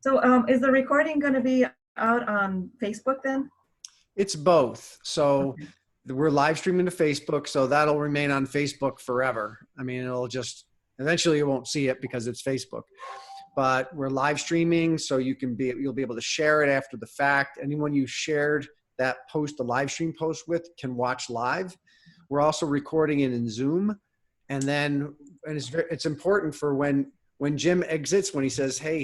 So is the recording going to be out on Facebook then? It's both. So Okay. we're live streaming to Facebook, so that'll remain on Facebook forever. I mean, it'll just eventually you won't see it because it's Facebook. But we're live streaming, so you'll be able to share it after the fact. Anyone you shared that post, the live stream post with, can watch live. We're also recording it in Zoom, and it's important for when Jim exits, when he says, "Hey,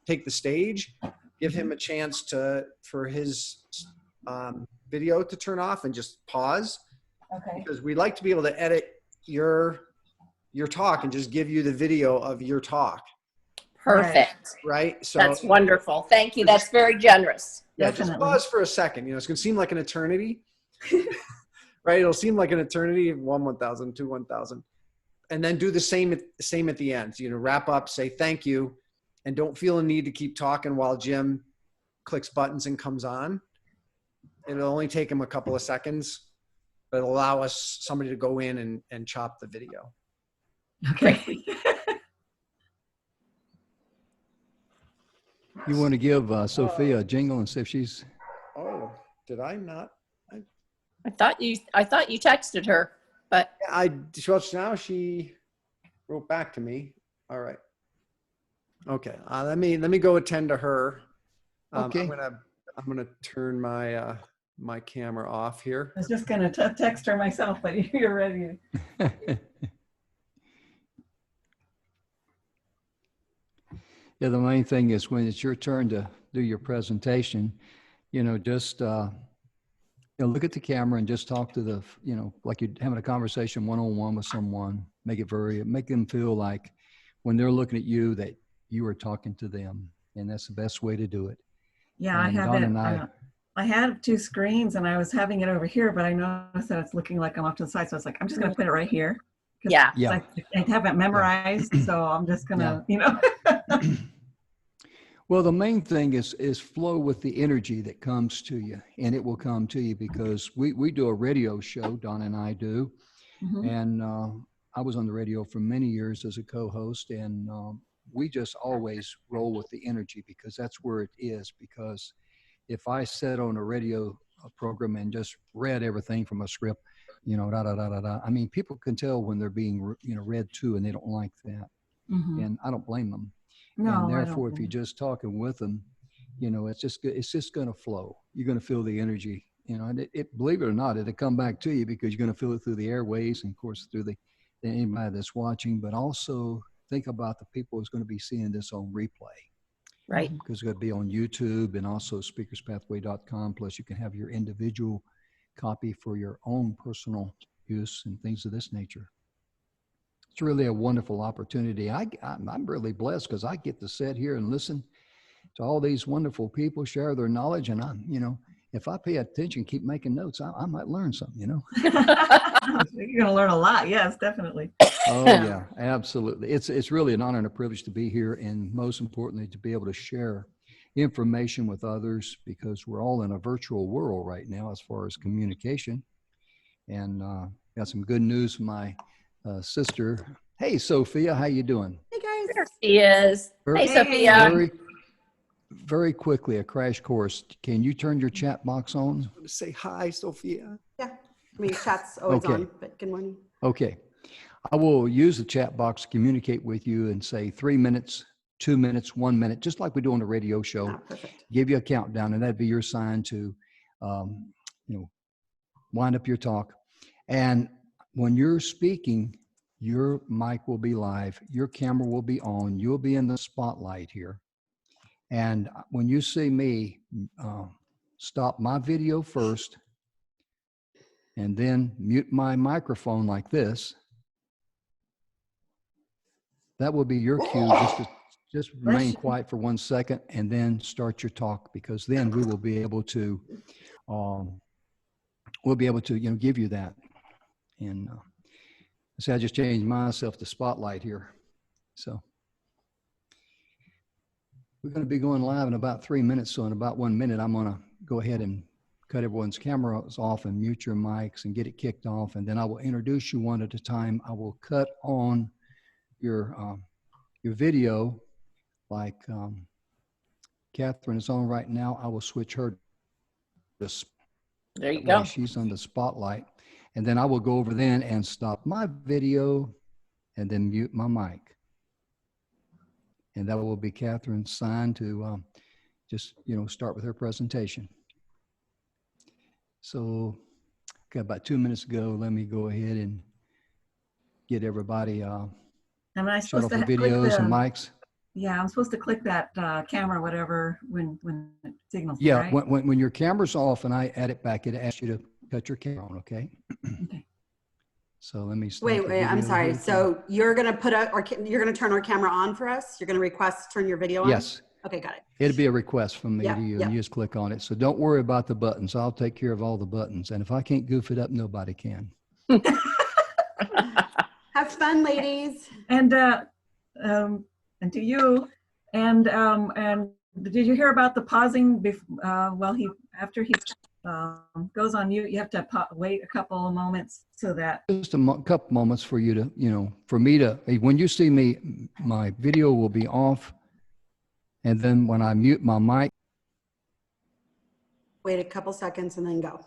take the stage," give him a chance for his video to turn off and just pause. Okay. Because we like to be able to edit your talk and just give you the video of your talk. Perfect. Right. So that's wonderful. Thank you. That's very generous. Yeah. Definitely. Just pause for a second. It's going to seem like an eternity, right? It'll seem like an eternity. 1,000, 2, 1,000. And then do the same at the end. Wrap up, say thank you, and don't feel a need to keep talking while Jim clicks buttons and comes on. It'll only take him a couple of seconds, but it'll allow somebody to go in and chop the video. Okay. You want to give Sophia a jingle and see if she's... Oh, did I not? I thought you texted her, but Now she wrote back to me. All right. Okay. Let me go attend to her. Okay. I'm gonna turn my my camera off here. I was just going to text her myself, but you're ready. Yeah, the main thing is when it's your turn to do your presentation, just look at the camera and just talk to like you're having a conversation one-on-one with someone. Make them feel like when they're looking at you that you are talking to them, and that's the best way to do it. Yeah, And I had two screens and I was having it over here, but I noticed that it's looking like I'm off to the side. So I was like, I'm just going to put it right here. Yeah. I haven't memorized, so I'm just going to, Well, the main thing is flow with the energy that comes to you, and it will come to you because we do a radio show, Don and I do. Mm-hmm. And I was on the radio for many years as a co-host, and we just always roll with the energy because that's where it is. Because if I sat on a radio program and just read everything from a script, I mean, people can tell when they're being, read to, and they don't like that. Mm-hmm. And I don't blame them. No, and therefore, if you're just talking with them, it's just going to flow. You're going to feel the energy, and believe it or not, it'll come back to you because you're going to feel it through the airways and of course through anybody that's watching, but also think about the people who's going to be seeing this on replay. Right. Because it's going to be on YouTube and also speakerspathway.com. Plus you can have your individual copy for your own personal use and things of this nature. It's really a wonderful opportunity. I'm really blessed because I get to sit here and listen to all these wonderful people share their knowledge. And if I pay attention, keep making notes, I might learn something, You're going to learn a lot. Yes, definitely. Oh yeah, absolutely. It's really an honor and a privilege to be here. And most importantly, to be able to share information with others because we're all in a virtual world right now as far as communication. And got some good news from my sister. Hey, Sophia, how you doing? Hey guys. There she is. Hey, Sophia. Very, very quickly, a crash course. Can you turn your chat box on? I'm going to say hi, Sophia. Yeah, I mean, chat's always Okay. on, but good morning. Okay. I will use the chat box to communicate with you and say 3 minutes, 2 minutes, 1 minute, just like we do on the radio show. Ah, perfect. Give you a countdown, and that'd be your sign to, wind up your talk. And when you're speaking, your mic will be live, your camera will be on, you'll be in the spotlight here. And when you see me, stop my video first, and then mute my microphone like this. That will be your cue just remain quiet for 1 second and then start your talk, because then we will be able to, give you that. And see, I just changed myself to spotlight here. So we're going to be going live in about 3 minutes. So in about 1 minute, I'm going to go ahead and cut everyone's cameras off and mute your mics and get it kicked off. And then I will introduce you one at a time. I will cut on your video like Catherine is on right now, I will switch her to There you that way go. she's on the spotlight. And then I will go over then and stop my video and then mute my mic. And that will be Catherine's sign to just, start with her presentation. So, okay, about 2 minutes ago, let me go ahead and get everybody Am I shut supposed off to the click videos and the? mics. Yeah, I'm supposed to click that camera, whatever, when it signals me, Yeah, right? when your camera's off and I add it back, it asks you to cut your camera on, okay? Okay. So let me start Wait, I'm the video sorry. here. So you're going to you're going to turn our camera on for us? You're going to request turn your video on? Yes. Okay, got it. It'll be a request from me Yep, to you, yep. and you just click on it. So don't worry about the buttons. I'll take care of all the buttons. And if I can't goof it up, nobody can. Have fun, ladies. And to you, and did you hear about the pausing? After he goes on mute, you have to wait a couple of moments so that. Just a couple moments for you to, for me to, when you see me, my video will be off. And then when I mute my mic. Wait a couple seconds and then go.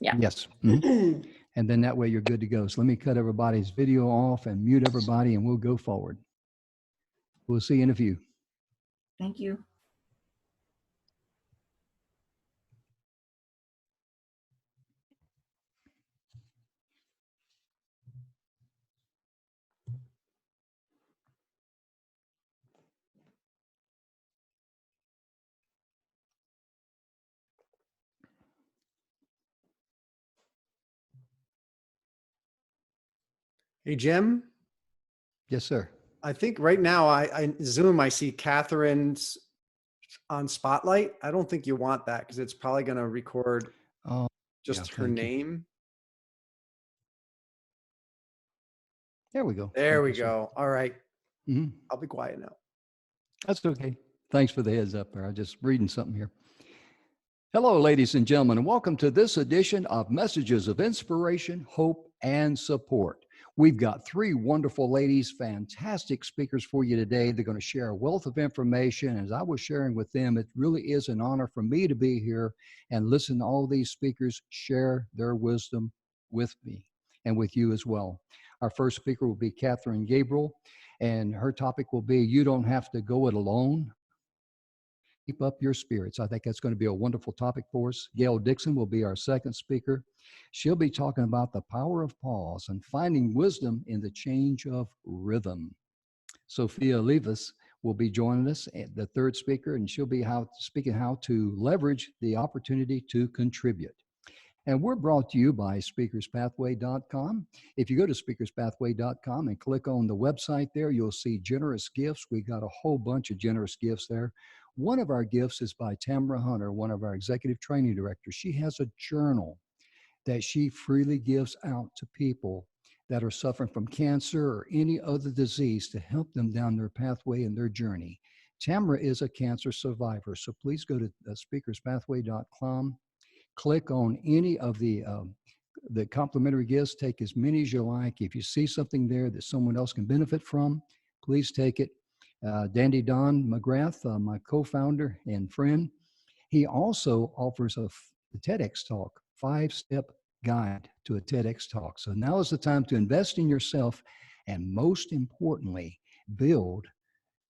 Yeah. Yes. Mm-hmm. And then that way you're good to go. So let me cut everybody's video off and mute everybody and we'll go forward. We'll see you in a few. Thank you. Hey, Jim. Yes, sir. I think right now I Zoom, I see Catherine's on Spotlight. I don't think you want that because it's probably going to record just her name. There we go. There we go. All right. Mm-hmm. I'll be quiet now. That's okay. Thanks for the heads up there. I'm just reading something here. Hello, ladies and gentlemen, and welcome to this edition of Messages of Inspiration, Hope, and Support. We've got three wonderful ladies, fantastic speakers for you today. They're going to share a wealth of information. As I was sharing with them, it really is an honor for me to be here and listen to all these speakers share their wisdom with me and with you as well. Our first speaker will be Catherine Gabriel, and her topic will be, You Don't Have to Go It Alone. Keep up your spirits. I think that's going to be a wonderful topic for us. Gail Dixon will be our second speaker. She'll be talking about the power of pause and finding wisdom in the change of rhythm. Sophia Levis will be joining us, the third speaker, and she'll be speaking how to leverage the opportunity to contribute. And we're brought to you by speakerspathway.com. If you go to speakerspathway.com and click on the website there, you'll see generous gifts. We got a whole bunch of generous gifts there. One of our gifts is by Tamara Hunter, one of our executive training directors. She has a journal that she freely gives out to people that are suffering from cancer or any other disease to help them down their pathway and their journey. Tamara is a cancer survivor, so please go to speakerspathway.com. Click on any of the complimentary gifts. Take as many as you like. If you see something there that someone else can benefit from, please take it. Dandy Don McGrath, my co-founder and friend, he also offers a TEDx talk, 5-step guide to a TEDx talk. So now is the time to invest in yourself, and most importantly, build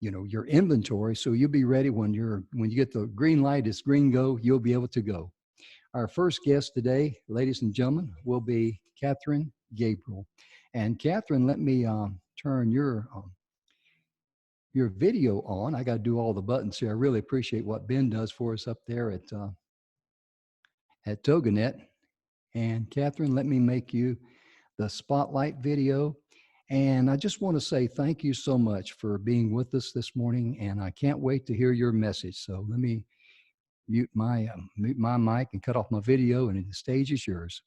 your inventory so you'll be ready when you get the green light, it's green go, you'll be able to go. Our first guest today, ladies and gentlemen, will be Catherine Gabriel. And Catherine, let me turn your video on. I got to do all the buttons here. I really appreciate what Ben does for us up there at TogaNet. And Catherine, let me make you the spotlight video. And I just want to say thank you so much for being with us this morning. And I can't wait to hear your message. So let me mute my mic and cut off my video, and the stage is yours.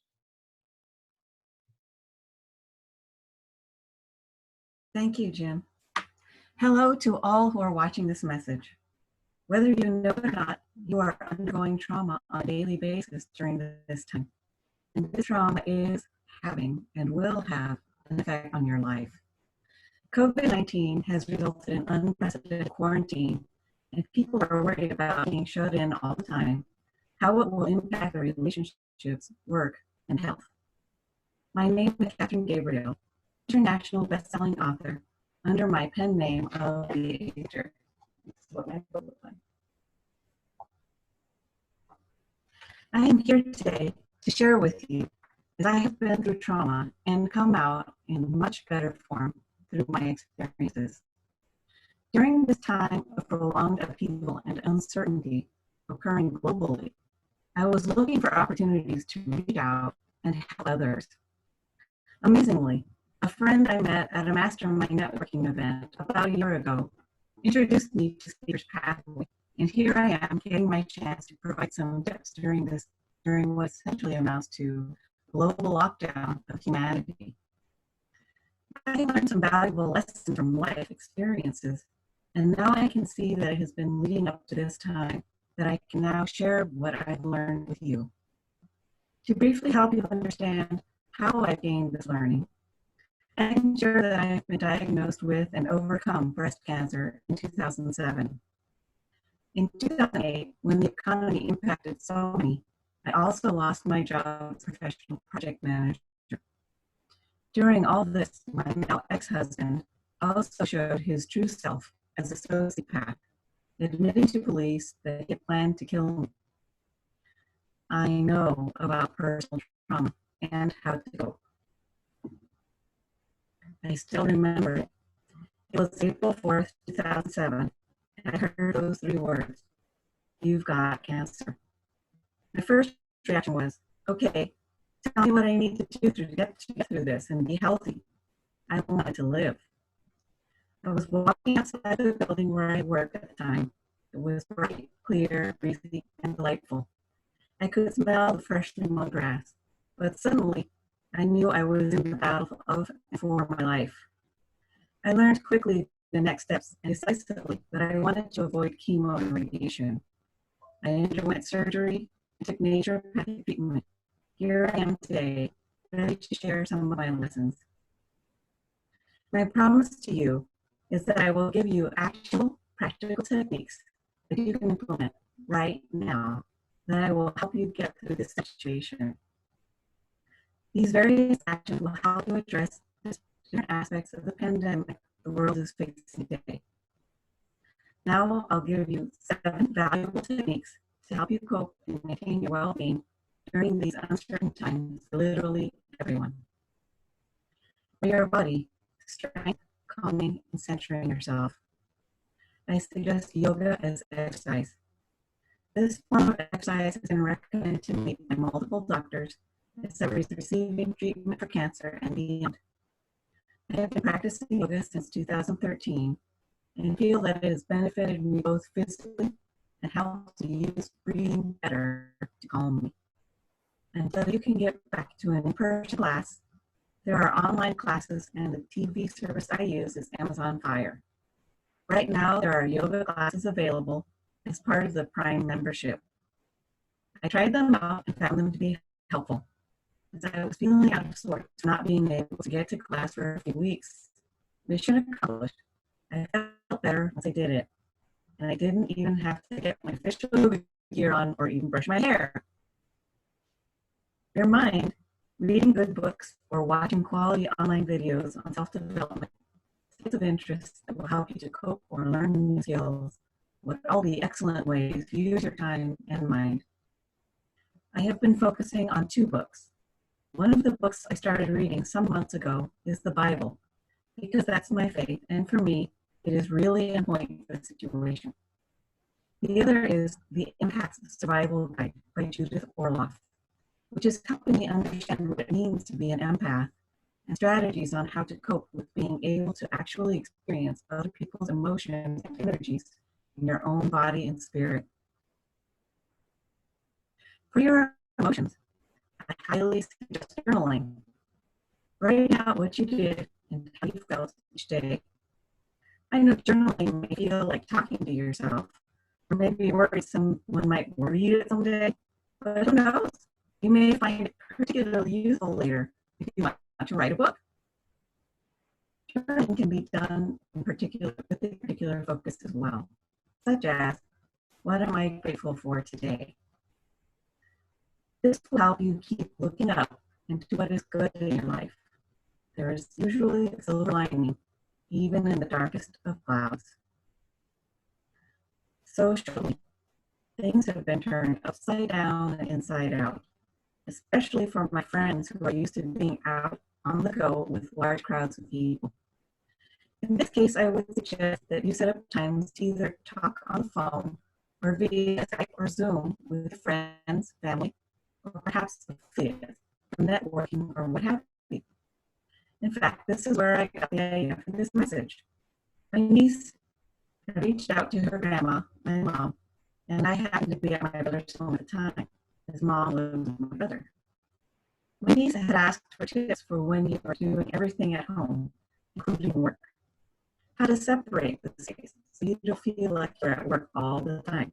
Thank you, Jim. Hello to all who are watching this message. Whether you know it or not, you are undergoing trauma on a daily basis during this time. And this trauma is having and will have an effect on your life. COVID-19 has resulted in unprecedented quarantine and people are worried about being shut in all the time, how it will impact their relationships, work, and health. My name is Catherine Gabriel, international best-selling author under my pen name of the Ager. This is what my book looks like. I am here today to share with you as I have been through trauma and come out in much better form through my experiences. During this time of prolonged upheaval and uncertainty occurring globally, I was looking for opportunities to reach out and help others. Amazingly, a friend I met at a mastermind networking event about a year ago introduced me to Speaker's Pathway, and here I am getting my chance to provide some tips during what essentially amounts to global lockdown of humanity. I learned some valuable lessons from life experiences, and now I can see that it has been leading up to this time that I can now share what I've learned with you. To briefly help you understand how I gained this learning, I can share that I have been diagnosed with and overcome breast cancer in 2007. In 2008, when the economy impacted so many, I also lost my job as professional project manager. During all this, my now ex-husband also showed his true self as a sociopath, admitting to police that he had planned to kill me. I know about personal trauma and how to cope. I still remember it. It was April 4th, 2007, and I heard those 3 words: "You've got cancer." My first reaction was, okay, tell me what I need to do to get through this and be healthy. I wanted to live. I was walking outside the building where I worked at the time. It was bright, clear, breezy, and delightful. I could smell the freshly mowed grass, but suddenly I knew I was in the battle of and for my life. I learned quickly the next steps and decisively that I wanted to avoid chemo and radiation. I underwent surgery and took naturopathic treatment. Here I am today, ready to share some of my lessons. My promise to you is that I will give you actual, practical techniques that you can implement right now, that I will help you get through this situation. These various actions will help you address different aspects of the pandemic the world is facing today. Now I'll give you 7 valuable techniques to help you cope and maintain your well-being during these uncertain times for literally everyone. For your body, strength, calming, and centering yourself, I suggest yoga as exercise. This form of exercise has been recommended to me by multiple doctors as I was receiving treatment for cancer and beyond. I have been practicing yoga since 2013 and feel that it has benefited me both physically and helps to use breathing better to calm me. Until you can get back to an in-person class, there are online classes, and the TV service I use is Amazon Fire. Right now, there are yoga classes available as part of the Prime membership. I tried them out and found them to be helpful, as I was feeling out of sorts, not being able to get to class for a few weeks. Mission accomplished. I felt better once I did it, and I didn't even have to get my official yoga gear on or even brush my hair. Your mind, reading good books or watching quality online videos on self-development, states of interest that will help you to cope or learn new skills would all be excellent ways to use your time and mind. I have been focusing on 2 books. One of the books I started reading some months ago is the Bible, because that's my faith, and for me, it is really on point for the situation. The other is The Impacts of Survival Guide by Judith Orloff, which is helping me understand what it means to be an empath and strategies on how to cope with being able to actually experience other people's emotions and energies in your own body and spirit. For your emotions, I highly suggest journaling. Write out what you did and how you felt each day. I know journaling may feel like talking to yourself, or maybe you're worried someone might read it someday, but who knows? You may find it particularly useful later if you want to write a book. Journaling can be done with a particular focus as well. such as, what am I grateful for today? This will help you keep looking up into what is good in your life. There is usually a silver lining, even in the darkest of clouds. Socially, things have been turned upside down and inside out, especially for my friends who are used to being out on the go with large crowds of people. In this case, I would suggest that you set up times to either talk on the phone or via Skype or Zoom with friends, family, or perhaps affiliates for networking or what have you. In fact, this is where I got the idea for this message. My niece had reached out to her grandma, my mom, and I happened to be at my brother's home at the time. His mom lived with my brother. My niece had asked for tips for when you are doing everything at home, including work. How to separate the space so you don't feel like you're at work all the time.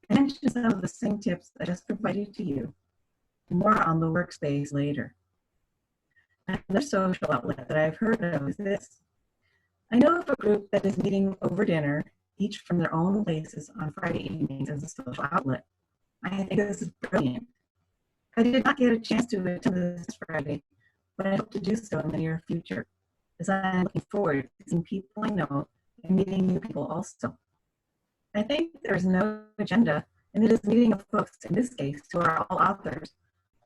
I mentioned some of the same tips I just provided to you. More on the workspace later. Another social outlet that I've heard of is this. I know of a group that is meeting over dinner, each from their own places on Friday evenings as a social outlet. I think this is brilliant. I did not get a chance to attend this Friday, but I hope to do so in the near future, as I am looking forward to seeing people I know and meeting new people also. I think there is no agenda, and it is a meeting of folks, in this case, who are all authors,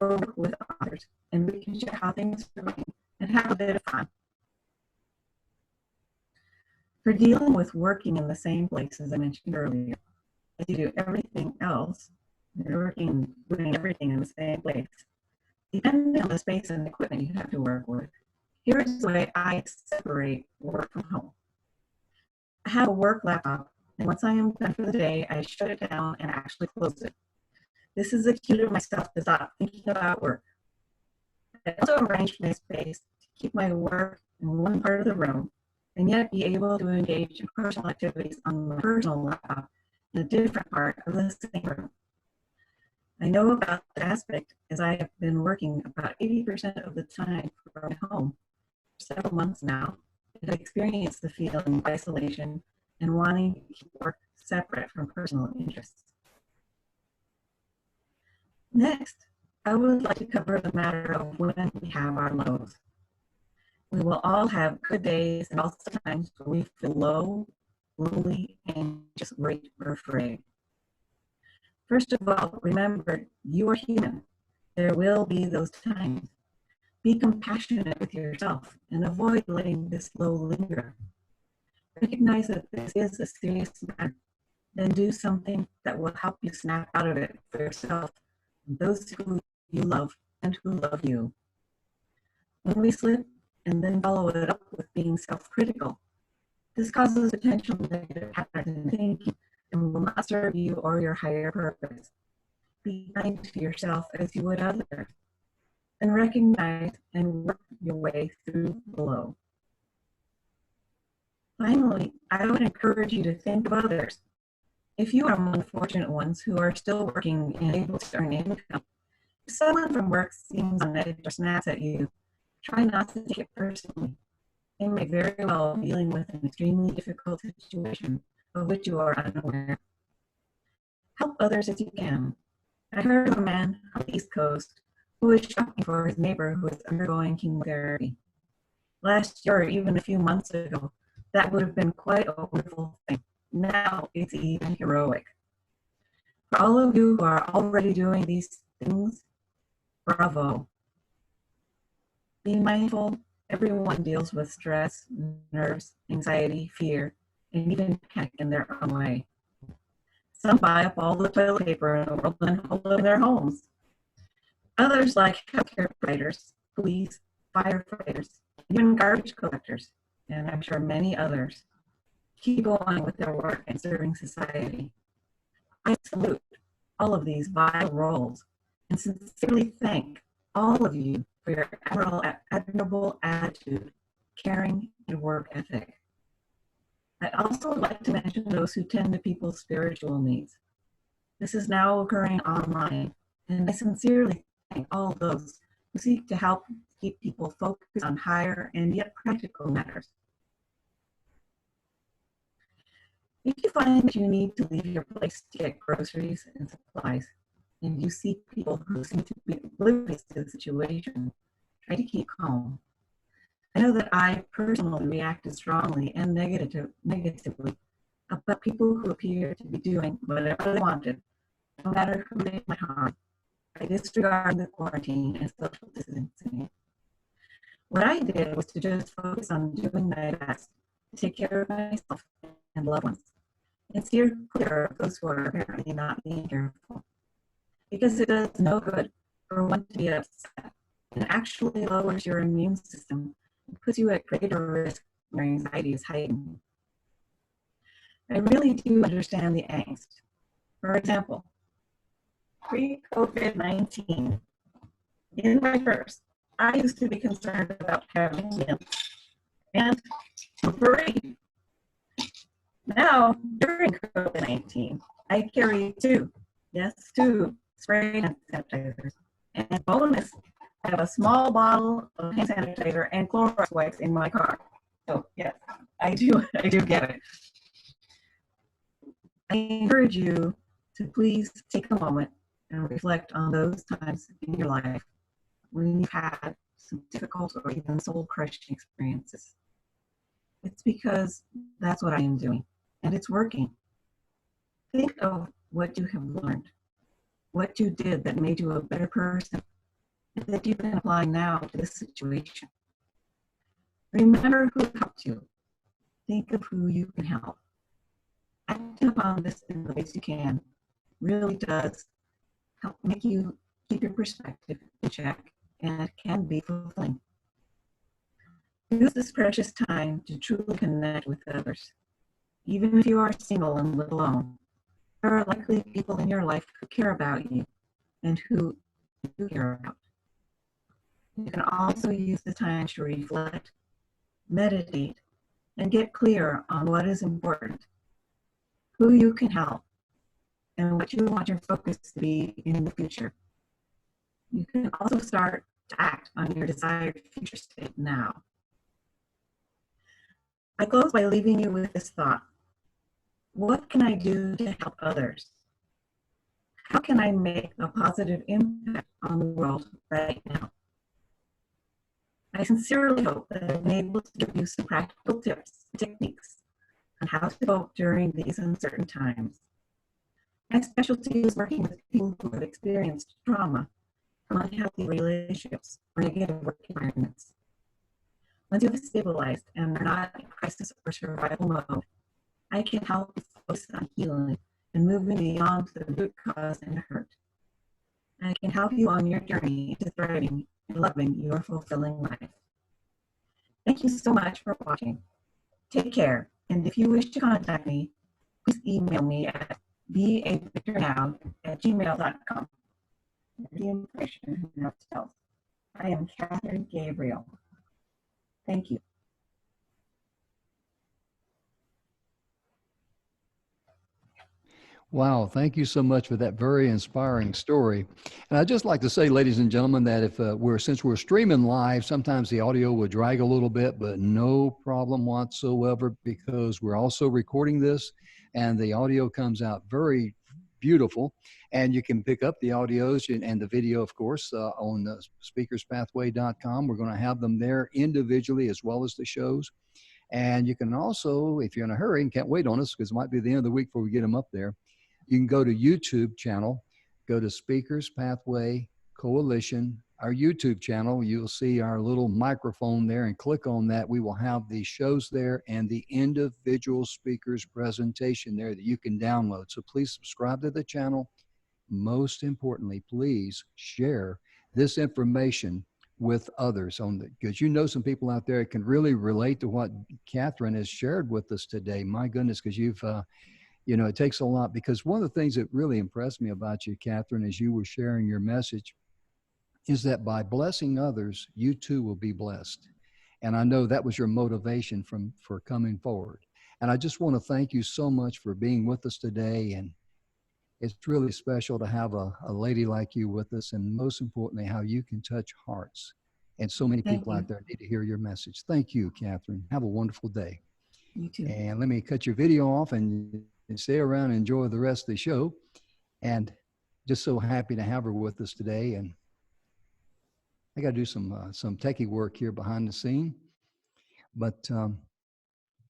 or work with authors, and we can share how things are going and have a bit of fun. For dealing with working in the same place as I mentioned earlier, as you do everything else, you're doing everything in the same place. Depending on the space and equipment you have to work with, here's the way I separate work from home. I have a work laptop, and once I am done for the day, I shut it down and actually close it. This is a cue to myself to stop thinking about work. I also arranged my space to keep my work in one part of the room and yet be able to engage in personal activities on my personal laptop in a different part of the same room. I know about that aspect as I have been working about 80% of the time from home for several months now, and I've experienced the feeling of isolation and wanting to keep work separate from personal interests. Next, I would like to cover the matter of when we have our lows. We will all have good days and also times when we feel low, lonely, anxious, worried, or afraid. First of all, remember, you are human. There will be those times. Be compassionate with yourself and avoid letting this low linger. Recognize that this is a serious matter, then do something that will help you snap out of it for yourself and those who you love and who love you. When we slip and then follow it up with being self-critical, this causes potential negative patterns in thinking and will not serve you or your higher purpose. Be kind to yourself as you would others, and recognize and work your way through the low. Finally, I would encourage you to think of others. If you are among the fortunate ones who are still working and able to earn income, if someone from work seems on edge or snaps at you, try not to take it personally. They may very well be dealing with an extremely difficult situation of which you are unaware. Help others as you can. I heard of a man on the East Coast who was shopping for his neighbor who was undergoing chemotherapy. Last year, or even a few months ago, that would have been quite a wonderful thing. Now it's even heroic. For all of you who are already doing these things, bravo. Be mindful, everyone deals with stress, nerves, anxiety, fear, and even panic in their own way. Some buy up all the toilet paper in the world and hold it in their homes. Others, like healthcare providers, police, firefighters, even garbage collectors, and I'm sure many others, keep going with their work and serving society. I salute all of these vital roles and sincerely thank all of you for your admirable attitude, caring, and work ethic. I also would like to mention those who tend to people's spiritual needs. This is now occurring online, and I sincerely thank all those who seek to help keep people focused on higher and yet practical matters. If you find that you need to leave your place to get groceries and supplies, and you see people who seem to be oblivious to the situation, try to keep calm. I know that I personally reacted strongly and negatively about people who appear to be doing whatever they wanted, no matter who they might harm. I disregarded the quarantine and social distancing. What I did was to just focus on doing my best to take care of myself and loved ones, and steer clear of those who are apparently not being careful. Because it does no good for one to be upset and actually lowers your immune system and puts you at greater risk when your anxiety is heightened. I really do understand the angst. For example, pre-COVID-19, in my first, I used to be concerned about having limbs and breathe. Now, during COVID-19, I carry two spray hand sanitizers. And bonus, I have a small bottle of hand sanitizer and Clorox wipes in my car. So yes, I do get it. I encourage you to please take a moment and reflect on those times in your life when you've had some difficult or even soul-crushing experiences. It's because that's what I am doing, and it's working. Think of what you have learned, what you did that made you a better person, and that you can apply now to this situation. Remember who helped you. Think of who you can help. Acting upon this in the ways you can really does help make you keep your perspective in check, and it can be fulfilling. Use this precious time to truly connect with others. Even if you are single and live alone, there are likely people in your life who care about you and who you care about. You can also use the time to reflect, meditate, and get clear on what is important, who you can help, and what you want your focus to be in the future. You can also start to act on your desired future state now. I close by leaving you with this thought. What can I do to help others? How can I make a positive impact on the world right now? I sincerely hope that I've been able to give you some practical tips and techniques on how to cope during these uncertain times. My specialty is working with people who have experienced trauma from unhealthy relationships or negative work environments. Once you have stabilized and are not in crisis or survival mode, I can help you focus on healing and moving beyond the root cause and hurt. I can help you on your journey to thriving and loving your fulfilling life. Thank you so much for watching. Take care, and if you wish to contact me, please email me at beavictornow@gmail.com. The information else. I am Catherine Gabriel. Thank you. Wow, thank you so much for that very inspiring story. And I'd just like to say, ladies and gentlemen, that if since we're streaming live, sometimes the audio will drag a little bit, but no problem whatsoever, because we're also recording this and the audio comes out very beautiful. And you can pick up the audios and the video, of course, on speakerspathway.com. We're going to have them there individually as well as the shows. And you can also, if you're in a hurry and can't wait on us, because it might be the end of the week before we get them up there, you can go to YouTube channel, go to Speakers Pathway Coalition, our YouTube channel. You'll see our little microphone there, and click on that. We will have the shows there and the individual speakers presentation there that you can download. So please subscribe to the channel. Most importantly, please share this information with others, because you know some people out there that can really relate to what Catherine has shared with us today. My goodness, because you've it takes a lot, because one of the things that really impressed me about you, Catherine, as you were sharing your message, is that by blessing others, you too will be blessed. And I know that was your motivation for coming forward. And I just want to thank you so much for being with us today. And it's really special to have a lady like you with us, and most importantly, how you can touch hearts. And so many people out there need to hear your message. Thank you, Catherine. Have a wonderful day. You too. And let me cut your video off and stay around and enjoy the rest of the show. And just so happy to have her with us today. And I got to do some techie work here behind the scene, but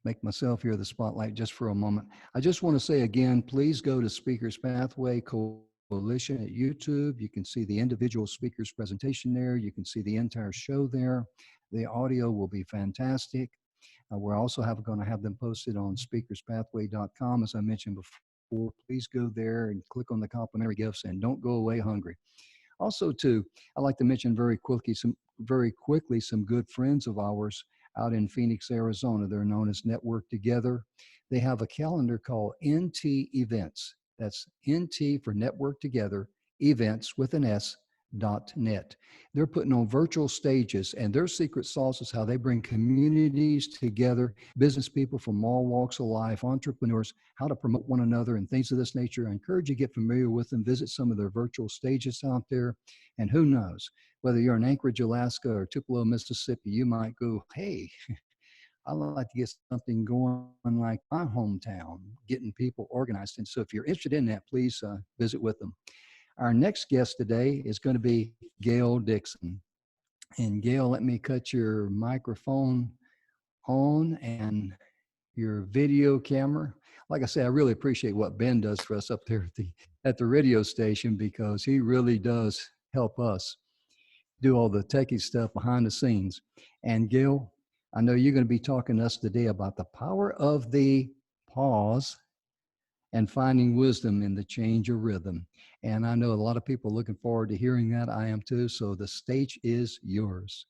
make myself here the spotlight just for a moment. I just want to say again, please go to Speakers Pathway Coalition at YouTube. You can see the individual speakers presentation there. You can see the entire show there. The audio will be fantastic. We're also going to have them posted on speakerspathway.com, as I mentioned before. Please go there and click on the complimentary gifts and don't go away hungry. Also, too, I'd like to mention very quickly some good friends of ours out in Phoenix, Arizona. They're known as Network Together. They have a calendar called NT Events. That's NT for Network Together, events with an S.net. They're putting on virtual stages, and their secret sauce is how they bring communities together, business people from all walks of life, entrepreneurs, how to promote one another and things of this nature. I encourage you to get familiar with them, visit some of their virtual stages out there, and who knows, whether you're in Anchorage, Alaska, or Tupelo, Mississippi, you might go, hey, I'd like to get something going like my hometown, getting people organized. And so if you're interested in that, please visit with them. Our next guest today is going to be Gail Dixon. And Gail, let me cut your microphone on and your video camera. Like I say, I really appreciate what Ben does for us up there at the radio station, because he really does help us do all the techie stuff behind the scenes. And Gail, I know you're going to be talking to us today about the power of the pause and finding wisdom in the change of rhythm. And I know a lot of people are looking forward to hearing that. I am too. So the stage is yours.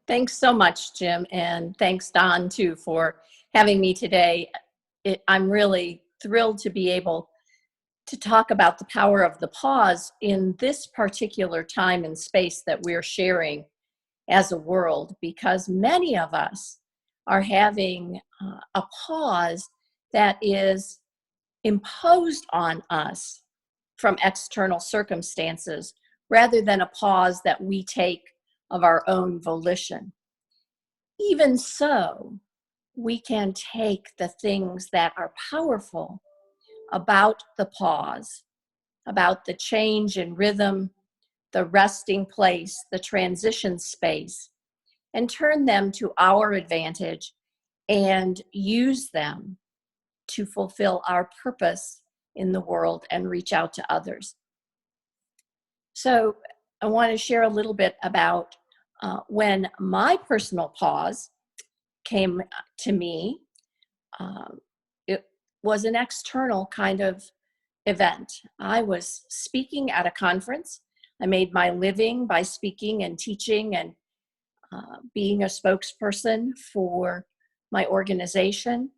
Thanks so much, Jim. And thanks, Don, too, for having me today. I'm really thrilled to be able to talk about the power of the pause in this particular time and space that we're sharing as a world, because many of us are having a pause that is imposed on us from external circumstances rather than a pause that we take of our own volition. Even so, we can take the things that are powerful about the pause, about the change in rhythm, the resting place, the transition space, and turn them to our advantage and use them to fulfill our purpose in the world and reach out to others. So I want to share a little bit about when my personal pause came to me. It was an external kind of event. I was speaking at a conference. I made my living by speaking and teaching and being a spokesperson for my organization.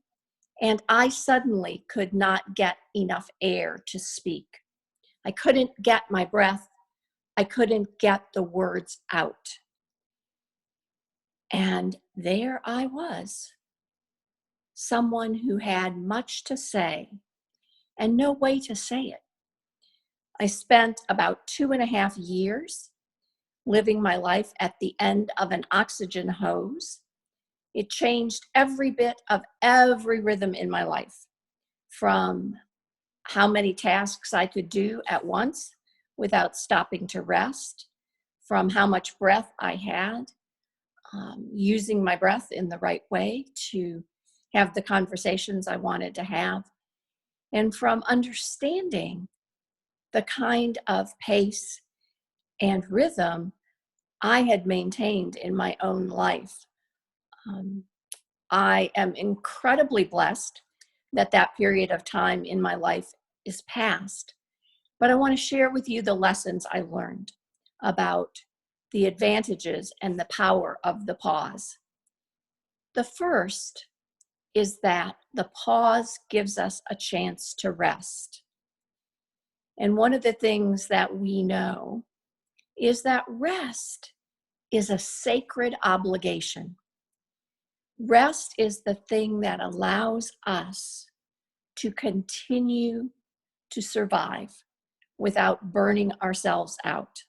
And I suddenly could not get enough air to speak. I couldn't get my breath. I couldn't get the words out. And there I was, someone who had much to say and no way to say it. I spent about 2.5 years living my life at the end of an oxygen hose. It changed every bit of every rhythm in my life, from how many tasks I could do at once without stopping to rest, from how much breath I had, using my breath in the right way to have the conversations I wanted to have, and from understanding the kind of pace and rhythm I had maintained in my own life. I am incredibly blessed that that period of time in my life is past, but I want to share with you the lessons I learned about the advantages and the power of the pause. The first is that the pause gives us a chance to rest. And one of the things that we know is that rest is a sacred obligation. Rest is the thing that allows us to continue to survive without burning ourselves out.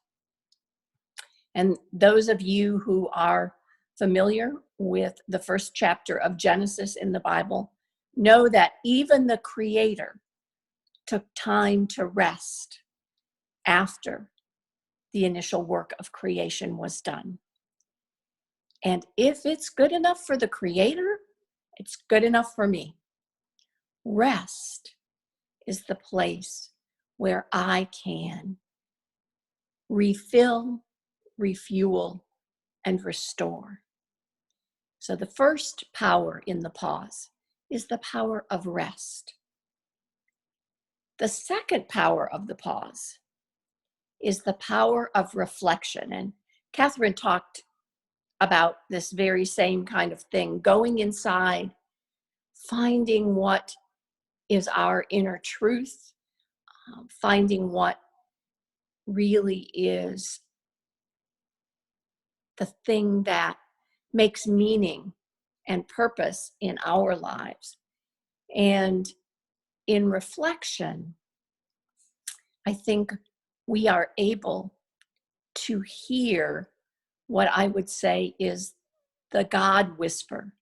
And those of you who are familiar with the first chapter of Genesis in the Bible know that even the Creator took time to rest after the initial work of creation was done. And if it's good enough for the Creator, it's good enough for me. Rest is the place where I can refill, refuel, and restore. So the first power in the pause is the power of rest. The second power of the pause is the power of reflection. And Catherine talked about this very same kind of thing, going inside, finding what is our inner truth, finding what really is the thing that makes meaning and purpose in our lives. And in reflection, I think we are able to hear what I would say is the God whisper.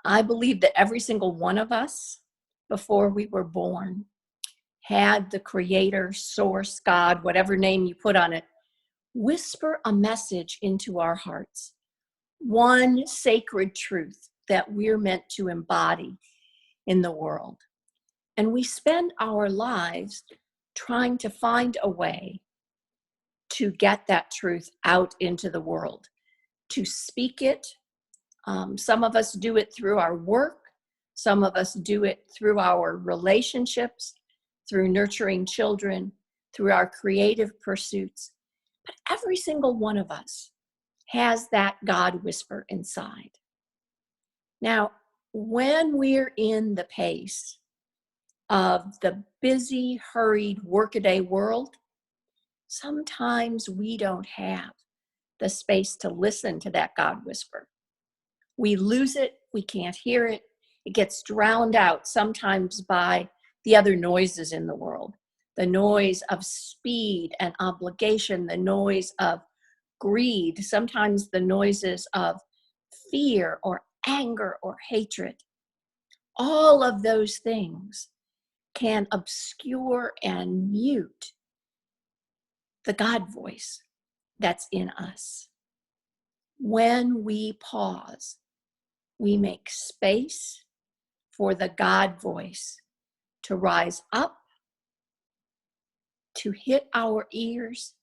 I believe that every single one of us, before we were born, had the Creator, Source, God, whatever name you put on it, whisper a message into our hearts. One sacred truth that we're meant to embody in the world. And we spend our lives trying to find a way to get that truth out into the world, to speak it. Some of us do it through our work. Some of us do it through our relationships, through nurturing children, through our creative pursuits. But every single one of us has that God whisper inside. Now, when we're in the pace of the busy, hurried, workaday world, sometimes we don't have the space to listen to that God whisper. We lose it, we can't hear it, it gets drowned out sometimes by the other noises in the world. The noise of speed and obligation, the noise of greed, sometimes the noises of fear or anger or hatred. All of those things can obscure and mute the God voice that's in us. When we pause, we make space for the God voice to rise up, to hit our ears,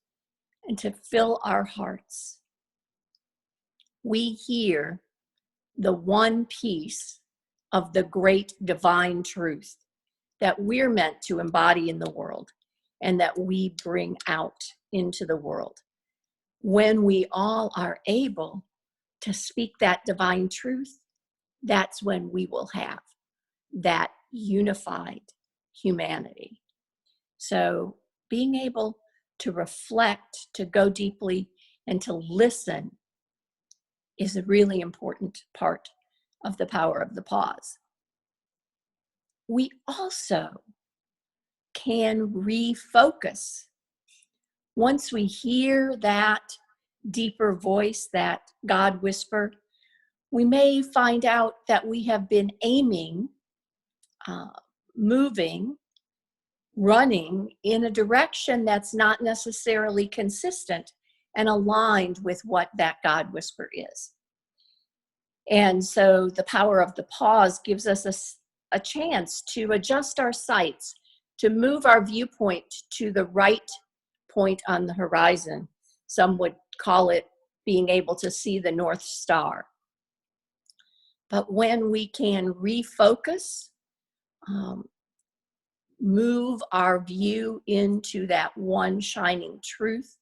and to fill our hearts. We hear the one piece of the great divine truth that we're meant to embody in the world and that we bring out into the world. When we all are able to speak that divine truth, that's when we will have that unified humanity. So being able to reflect, to go deeply, and to listen is a really important part of the power of the pause. We also can refocus. Once we hear that deeper voice, that God whisper, we may find out that we have been aiming, moving, running in a direction that's not necessarily consistent and aligned with what that God whisper is. And so the power of the pause gives us a chance to adjust our sights, to move our viewpoint to the right point on the horizon. Some would call it being able to see the North Star. But when we can refocus, move our view into that one shining truth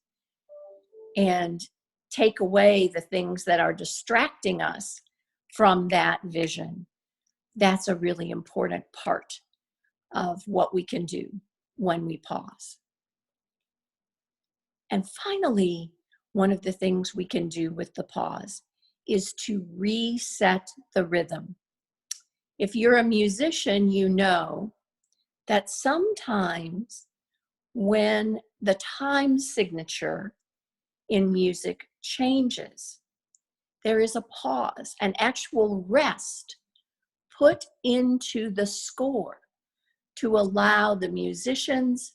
and take away the things that are distracting us from that vision, that's a really important part of what we can do when we pause. And finally, one of the things we can do with the pause is to reset the rhythm. If you're a musician, you know that sometimes when the time signature in music changes. There is a pause, an actual rest put into the score to allow the musicians,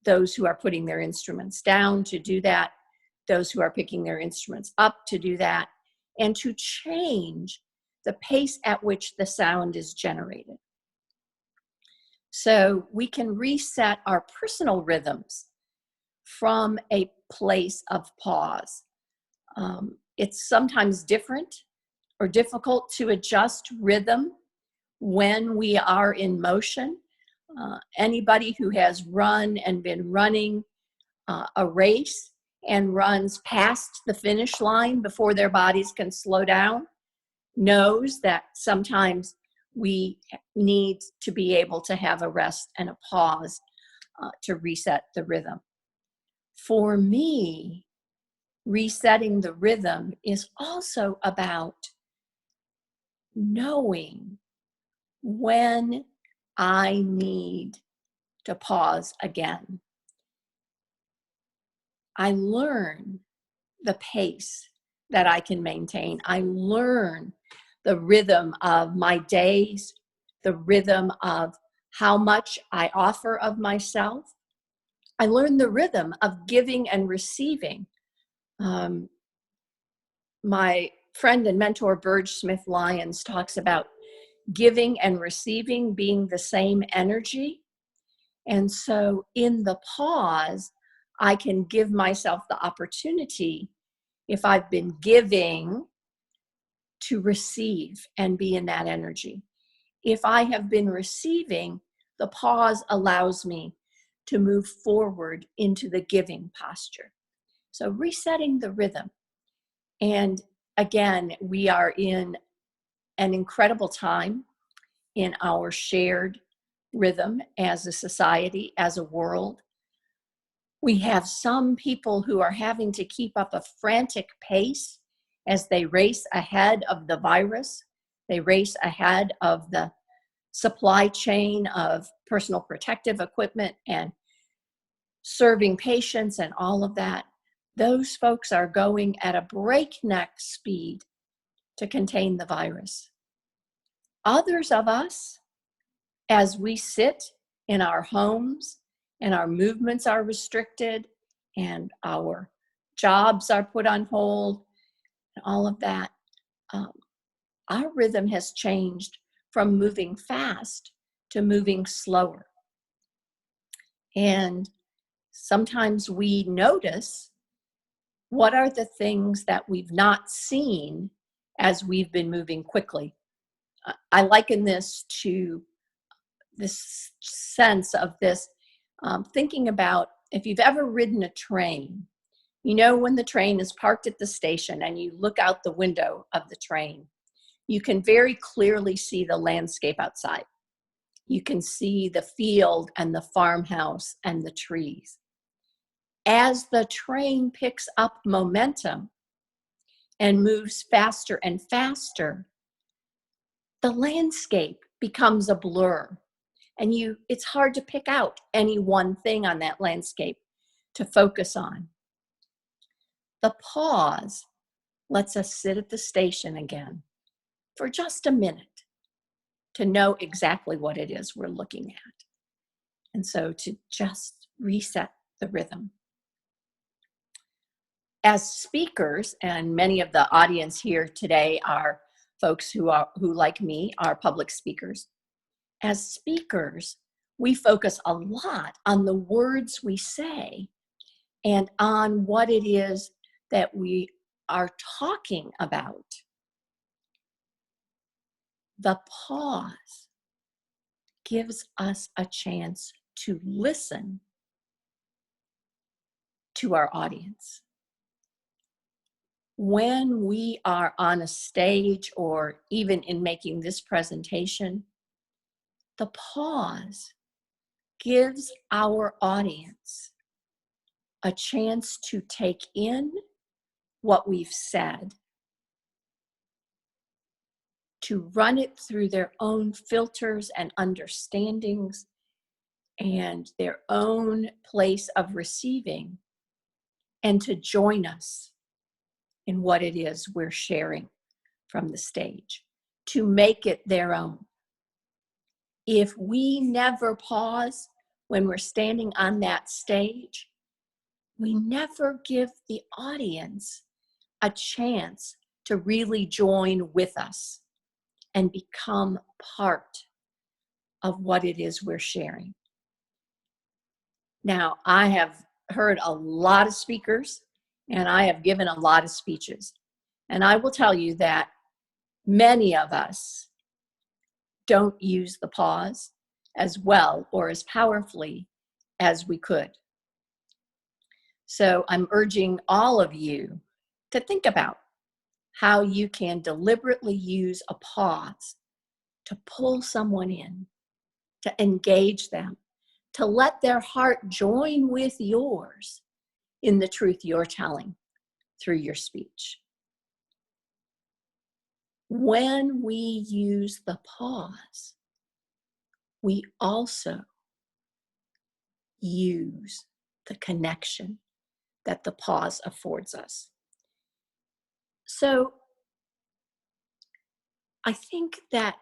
those who are putting their instruments down to do that, those who are picking their instruments up to do that, and to change the pace at which the sound is generated. So we can reset our personal rhythms from a place of pause. It's sometimes different or difficult to adjust rhythm when we are in motion. Anybody who has run and been running a race and runs past the finish line before their bodies can slow down knows that sometimes we need to be able to have a rest and a pause to reset the rhythm. For me, resetting the rhythm is also about knowing when I need to pause again. I learn the pace that I can maintain. I learn the rhythm of my days, the rhythm of how much I offer of myself. I learn the rhythm of giving and receiving. My friend and mentor, Burge Smith Lyons, talks about giving and receiving being the same energy. And so in the pause, I can give myself the opportunity, if I've been giving, to receive and be in that energy. If I have been receiving, the pause allows me to move forward into the giving posture. So resetting the rhythm. And again, we are in an incredible time in our shared rhythm as a society, as a world. We have some people who are having to keep up a frantic pace as they race ahead of the virus. They race ahead of the supply chain of personal protective equipment and serving patients and all of that. Those folks are going at a breakneck speed to contain the virus. Others of us, as we sit in our homes and our movements are restricted and our jobs are put on hold and all of that, our rhythm has changed from moving fast to moving slower. And sometimes we notice what are the things that we've not seen as we've been moving quickly. I liken this to this sense of this, thinking about if you've ever ridden a train, you know, when the train is parked at the station and you look out the window of the train, you can very clearly see the landscape outside. You can see the field and the farmhouse and the trees. As the train picks up momentum and moves faster and faster, the landscape becomes a blur. And it's hard to pick out any one thing on that landscape to focus on. The pause lets us sit at the station again for just a minute to know exactly what it is we're looking at. And so to just reset the rhythm. As speakers, and many of the audience here today are folks who like me, are public speakers. As speakers, we focus a lot on the words we say and on what it is that we are talking about. The pause gives us a chance to listen to our audience. When we are on a stage or even in making this presentation, the pause gives our audience a chance to take in what we've said, to run it through their own filters and understandings and their own place of receiving, and to join us in what it is we're sharing from the stage, to make it their own. If we never pause when we're standing on that stage, we never give the audience a chance to really join with us and become part of what it is we're sharing. Now, I have heard a lot of speakers and I have given a lot of speeches. And I will tell you that many of us don't use the pause as well or as powerfully as we could. So I'm urging all of you to think about how you can deliberately use a pause to pull someone in, to engage them, to let their heart join with yours in the truth you're telling through your speech. When we use the pause, we also use the connection that the pause affords us. So I think that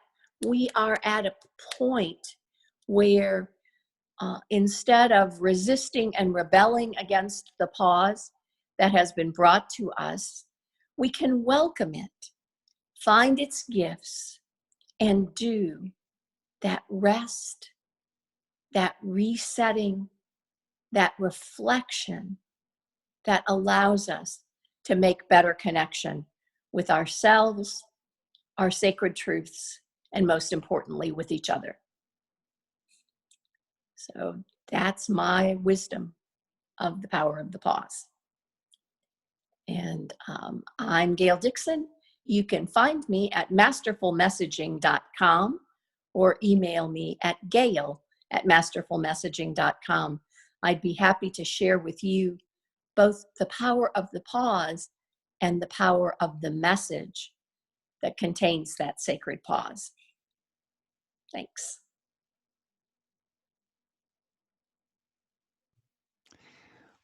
we are at a point where instead of resisting and rebelling against the pause that has been brought to us, we can welcome it, find its gifts, and do that rest, that resetting, that reflection that allows us to make better connection with ourselves, our sacred truths, and most importantly, with each other. So that's my wisdom of the power of the pause. And I'm Gail Dixon. You can find me at masterfulmessaging.com or email me at gail@masterfulmessaging.com. I'd be happy to share with you both the power of the pause and the power of the message that contains that sacred pause. Thanks.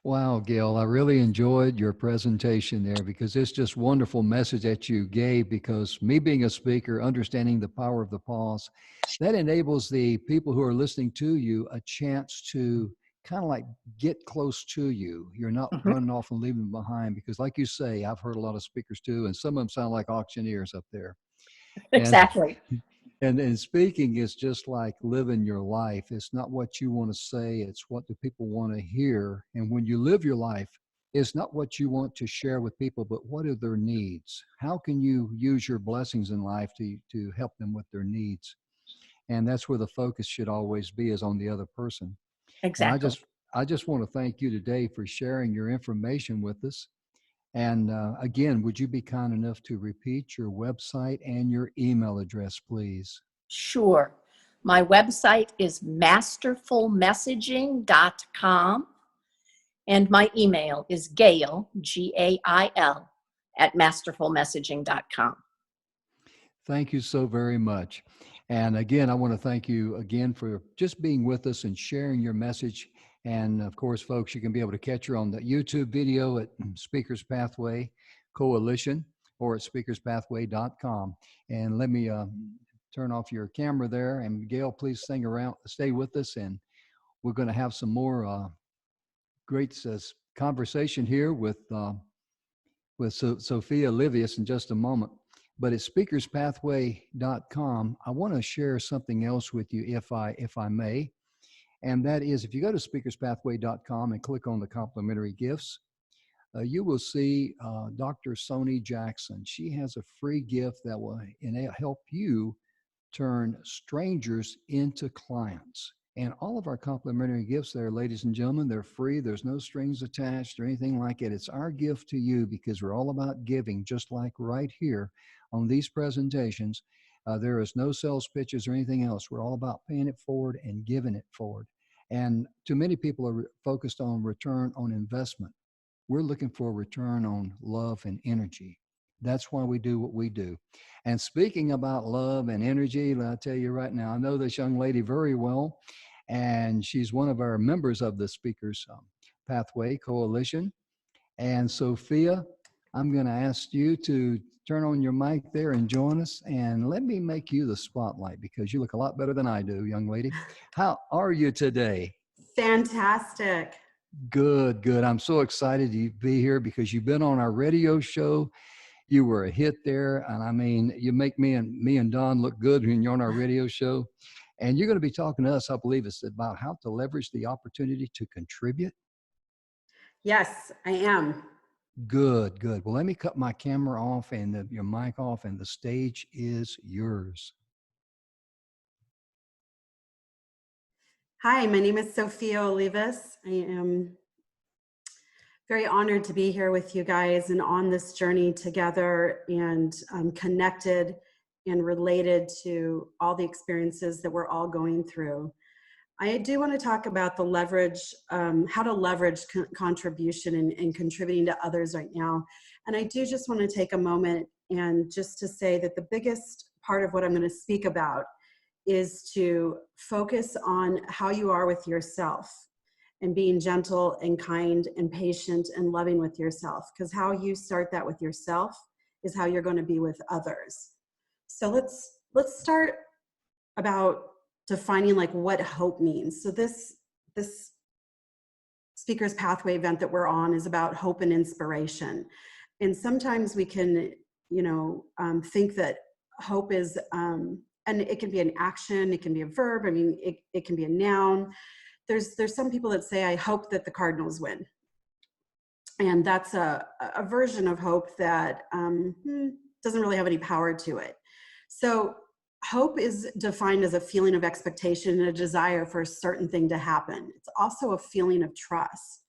Wow, Gail, I really enjoyed your presentation there because it's just wonderful message that you gave, because me being a speaker, understanding the power of the pause, that enables the people who are listening to you a chance to kind of like get close to you. You're not running off and leaving them behind, because like you say, I've heard a lot of speakers too, and some of them sound like auctioneers up there. Exactly. And speaking is just like living your life. It's not what you want to say, it's what the people want to hear. And when you live your life, it's not what you want to share with people, but what are their needs? How can you use your blessings in life to help them with their needs? And that's where the focus should always be, is on the other person. Exactly. And I just want to thank you today for sharing your information with us. And again, would you be kind enough to repeat your website and your email address, please? Sure. My website is masterfulmessaging.com, and my email is Gail, Gail, @masterfulmessaging.com. Thank you so very much. And again, I want to thank you again for just being with us and sharing your message. And of course, folks, you can be able to catch her on the YouTube video at Speakers Pathway Coalition or at speakerspathway.com. And let me turn off your camera there. And Gail, please stay with us. And we're going to have some more great conversation here with Sophia Livius in just a moment. But at speakerspathway.com, I want to share something else with you, if I may. And that is, if you go to speakerspathway.com and click on the complimentary gifts, you will see Dr. Sony Jackson. She has a free gift that will help you turn strangers into clients. And all of our complimentary gifts there, ladies and gentlemen, they're free. There's no strings attached or anything like it. It's our gift to you, because we're all about giving, just like right here on these presentations. There is no sales pitches or anything else. We're all about paying it forward and giving it forward. And too many people are focused on return on investment. We're looking for a return on love and energy. That's why we do what we do. And speaking about love and energy, I'll tell you right now, I know this young lady very well, and she's one of our members of the Speakers Pathway Coalition. And Sophia, I'm going to ask you to turn on your mic there and join us. And let me make you the spotlight because you look a lot better than I do, young lady. How are you today? Fantastic. Good, good. I'm so excited to be here because you've been on our radio show. You were a hit there. And I mean, you make me and Don look good when you're on our radio show. And you're going to be talking to us, I believe it's about how to leverage the opportunity to contribute. Yes, I am. Good, good. Well, let me cut my camera off and your mic off, and the stage is yours. Hi, my name is Sophia Olivas. I am very honored to be here with you guys and on this journey together and connected and related to all the experiences that we're all going through. I do want to talk about the leverage, how to leverage contribution and contributing to others right now. And I do just want to take a moment and just to say that the biggest part of what I'm going to speak about is to focus on how you are with yourself and being gentle and kind and patient and loving with yourself, because how you start that with yourself is how you're going to be with others. So let's start about defining like what hope means. So this Speaker's Pathway event that we're on is about hope and inspiration. And sometimes we can, think that hope is, and it can be an action, it can be a verb. I mean, it can be a noun. There's some people that say, I hope that the Cardinals win. And that's a version of hope that doesn't really have any power to it. So hope is defined as a feeling of expectation and a desire for a certain thing to happen. It's also a feeling of trust.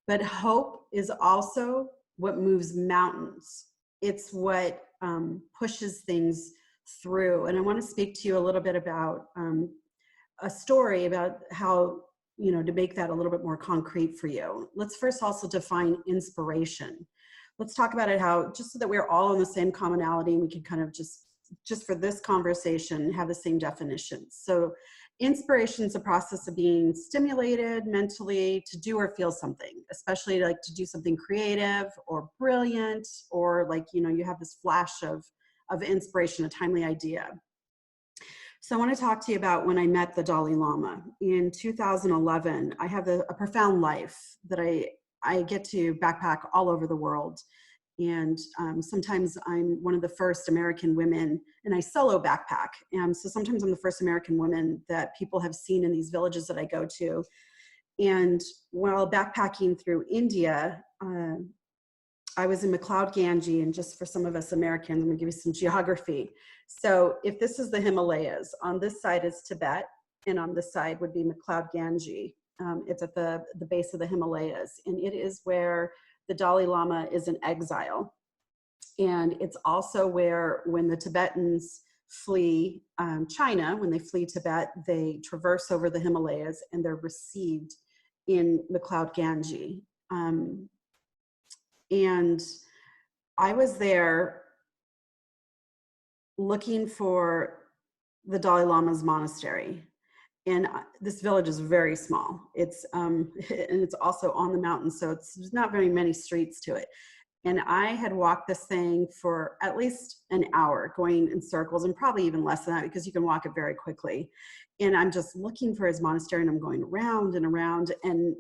But hope is also what moves mountains. It's what pushes things through. And I want to speak to you a little bit about a story about how, to make that a little bit more concrete for you. Let's first also define inspiration. Let's talk about it how, just so that we're all in the same commonality and we can kind of just for this conversation, have the same definitions. So inspiration is a process of being stimulated mentally to do or feel something, especially like to do something creative or brilliant, or like, you have this flash of inspiration, a timely idea. So I want to talk to you about when I met the Dalai Lama in 2011. I have a profound life that I get to backpack all over the world. And sometimes I'm one of the first American women, and I solo backpack. And so sometimes I'm the first American woman that people have seen in these villages that I go to. And while backpacking through India, I was in McLeod Ganges, and just for some of us Americans, I'm gonna give you some geography. So if this is the Himalayas, on this side is Tibet, and on this side would be McLeod Ganges. It's at the base of the Himalayas, and it is where the Dalai Lama is in exile. And it's also where, when the Tibetans flee China, when they flee Tibet, they traverse over the Himalayas and they're received in McLeod Ganges. And I was there looking for the Dalai Lama's monastery. And this village is very small. It's and it's also on the mountain, so there's not very many streets to it. And I had walked this thing for at least an hour, going in circles, and probably even less than that, because you can walk it very quickly. And I'm just looking for his monastery, and I'm going around and around, and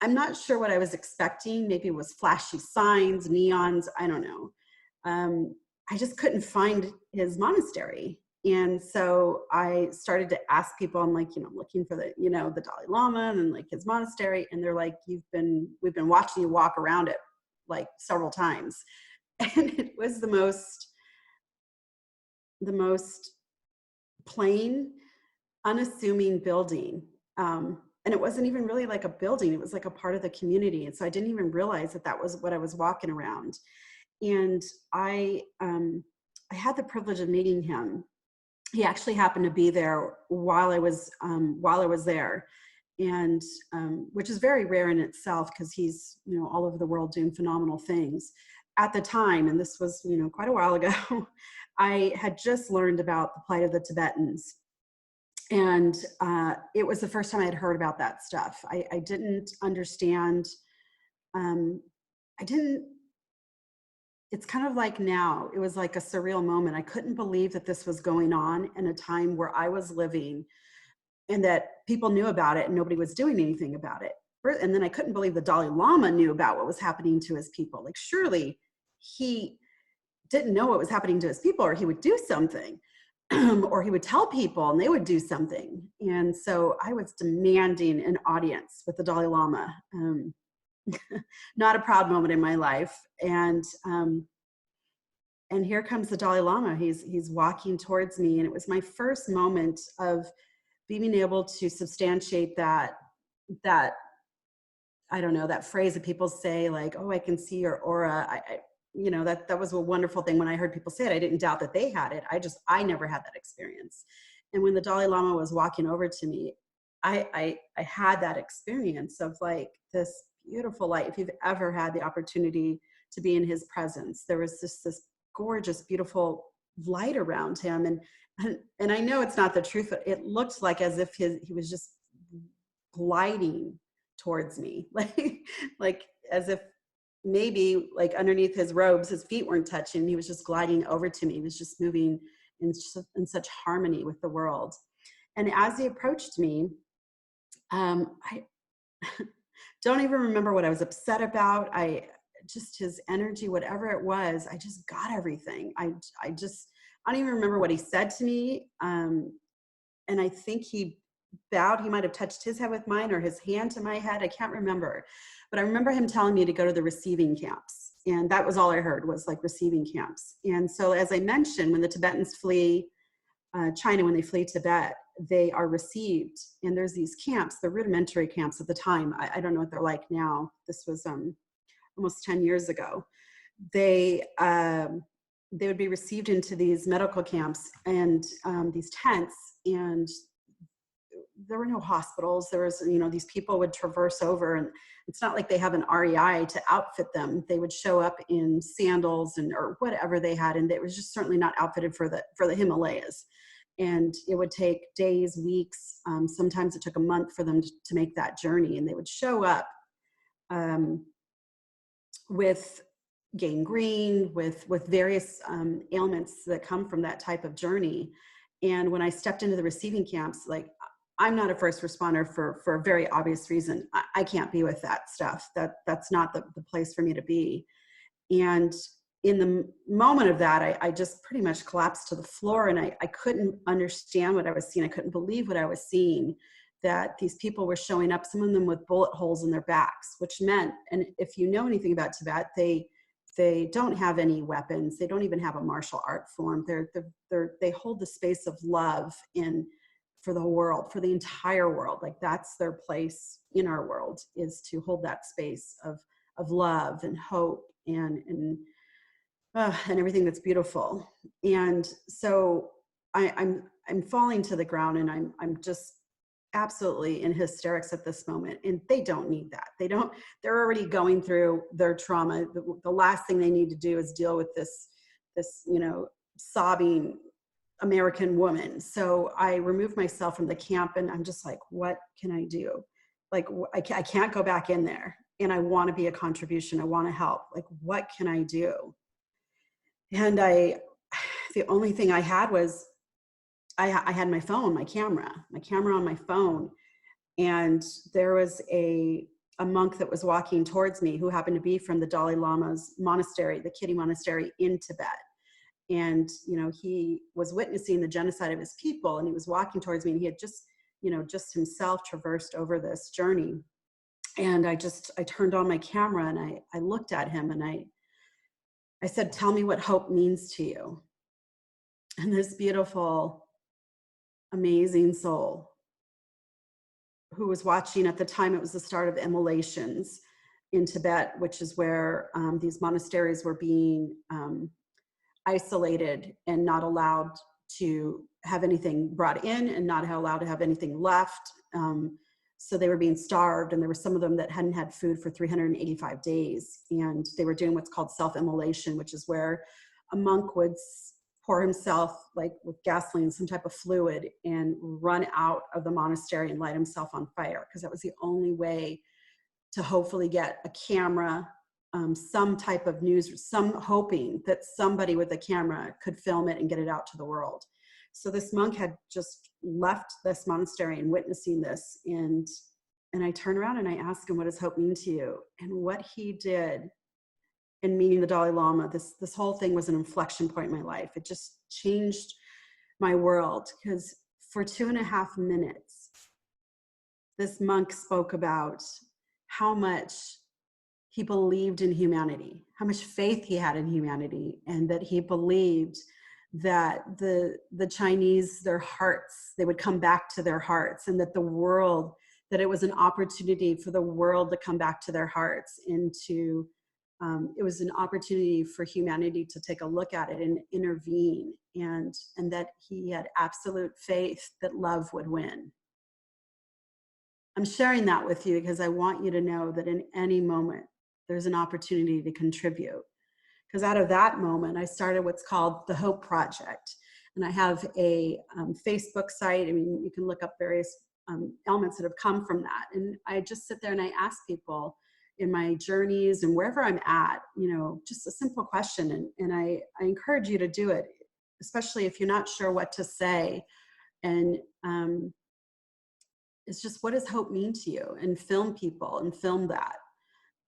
I'm not sure what I was expecting. Maybe it was flashy signs, neons, I don't know. I just couldn't find his monastery. And so I started to ask people, I'm like, looking for the Dalai Lama and like his monastery. And they're like, we've been watching you walk around it like several times. And it was the most plain, unassuming building. And it wasn't even really like a building. It was like a part of the community. And so I didn't even realize that was what I was walking around. And I had the privilege of meeting him. He actually happened to be there while I was there, and which is very rare in itself, because he's all over the world doing phenomenal things. At the time, and this was quite a while ago, I had just learned about the plight of the Tibetans, and it was the first time I had heard about that stuff. I didn't understand didn't, it's kind of like now, it was like a surreal moment. I couldn't believe that this was going on in a time where I was living and that people knew about it and nobody was doing anything about it. And then I couldn't believe the Dalai Lama knew about what was happening to his people. Like, surely he didn't know what was happening to his people, or he would do something. Or he would tell people and they would do something. And so I was demanding an audience with the Dalai Lama. Not a proud moment in my life. And here comes the Dalai Lama. He's walking towards me. And it was my first moment of being able to substantiate that I don't know, that phrase that people say, like, oh, I can see your aura. You know, that was a wonderful thing. When I heard people say it, I didn't doubt that they had it. I never had that experience. And when the Dalai Lama was walking over to me, I had that experience of like this beautiful light. If you've ever had the opportunity to be in his presence, there was this gorgeous, beautiful light around him. And I know it's not the truth, but it looked like as if he was just gliding towards me, like as if maybe like underneath his robes, his feet weren't touching. He was just gliding over to me. He was just moving in such harmony with the world. And as he approached me, I don't even remember what I was upset about. Just his energy, whatever it was, I just got everything. I don't even remember what he said to me. And I think he bowed. He might've touched his head with mine or his hand to my head. I can't remember. But I remember him telling me to go to the receiving camps. And that was all I heard, was like receiving camps. And so as I mentioned, when the Tibetans flee China, when they flee Tibet, they are received. And there's these camps, the rudimentary camps at the time. I don't know what they're like now. This was almost 10 years ago. They would be received into these medical camps and these tents, and there were no hospitals. There was, these people would traverse over, and it's not like they have an REI to outfit them. They would show up in sandals or whatever they had, and it was just certainly not outfitted for the Himalayas. And it would take days, weeks. Sometimes it took a month for them to make that journey, and they would show up with gangrene, with various ailments that come from that type of journey. And when I stepped into the receiving camps, like, I'm not a first responder for a very obvious reason. I can't be with that stuff. That's not the place for me to be. And in the moment of that, I just pretty much collapsed to the floor, and I couldn't understand what I was seeing. I couldn't believe what I was seeing, that these people were showing up, some of them with bullet holes in their backs, which meant, and if you know anything about Tibet, they don't have any weapons. They don't even have a martial art form. They hold the space of love for the world, for the entire world. Like, that's their place in our world, is to hold that space of love and hope and everything that's beautiful. And so I'm falling to the ground, and I'm just absolutely in hysterics at this moment. And they don't need that. They're already going through their trauma. The last thing they need to do is deal with this sobbing American woman. So I removed myself from the camp, and I'm just like, what can I do? Like, I can't go back in there, and I want to be a contribution. I want to help. Like, what can I do? And the only thing I had was, I had my phone, my camera on my phone. And there was a monk that was walking towards me who happened to be from the Dalai Lama's monastery, the Kitty Monastery in Tibet. And, he was witnessing the genocide of his people, and he was walking towards me, and he had just himself traversed over this journey. And I turned on my camera, and I looked at him, and I said, tell me what hope means to you. And this beautiful, amazing soul, who was watching at the time, it was the start of immolations in Tibet, which is where these monasteries were being isolated and not allowed to have anything brought in and not allowed to have anything left. So they were being starved, and there were some of them that hadn't had food for 385 days. And they were doing what's called self-immolation, which is where a monk would pour himself, like with gasoline, some type of fluid, and run out of the monastery and light himself on fire, because that was the only way to hopefully get a camera some type of news, some hoping that somebody with a camera could film it and get it out to the world. So this monk had just left this monastery and witnessing this. And I turn around and I ask him, what does hope mean to you? And what he did in meeting the Dalai Lama, this whole thing was an inflection point in my life. It just changed my world, because for 2.5 minutes, this monk spoke about how much he believed in humanity, how much faith he had in humanity, and that he believed that the Chinese, their hearts, they would come back to their hearts, and that the world, that it was an opportunity for the world to come back to their hearts, and to, it was an opportunity for humanity to take a look at it and intervene, and that he had absolute faith that love would win. I'm sharing that with you because I want you to know that in any moment, there's an opportunity to contribute. Because out of that moment, I started what's called the Hope Project. And I have a Facebook site. I mean, you can look up various elements that have come from that. And I just sit there and I ask people in my journeys and wherever I'm at, you know, just a simple question. And I encourage you to do it, especially if you're not sure what to say. And it's just, what does hope mean to you? And film people and film that.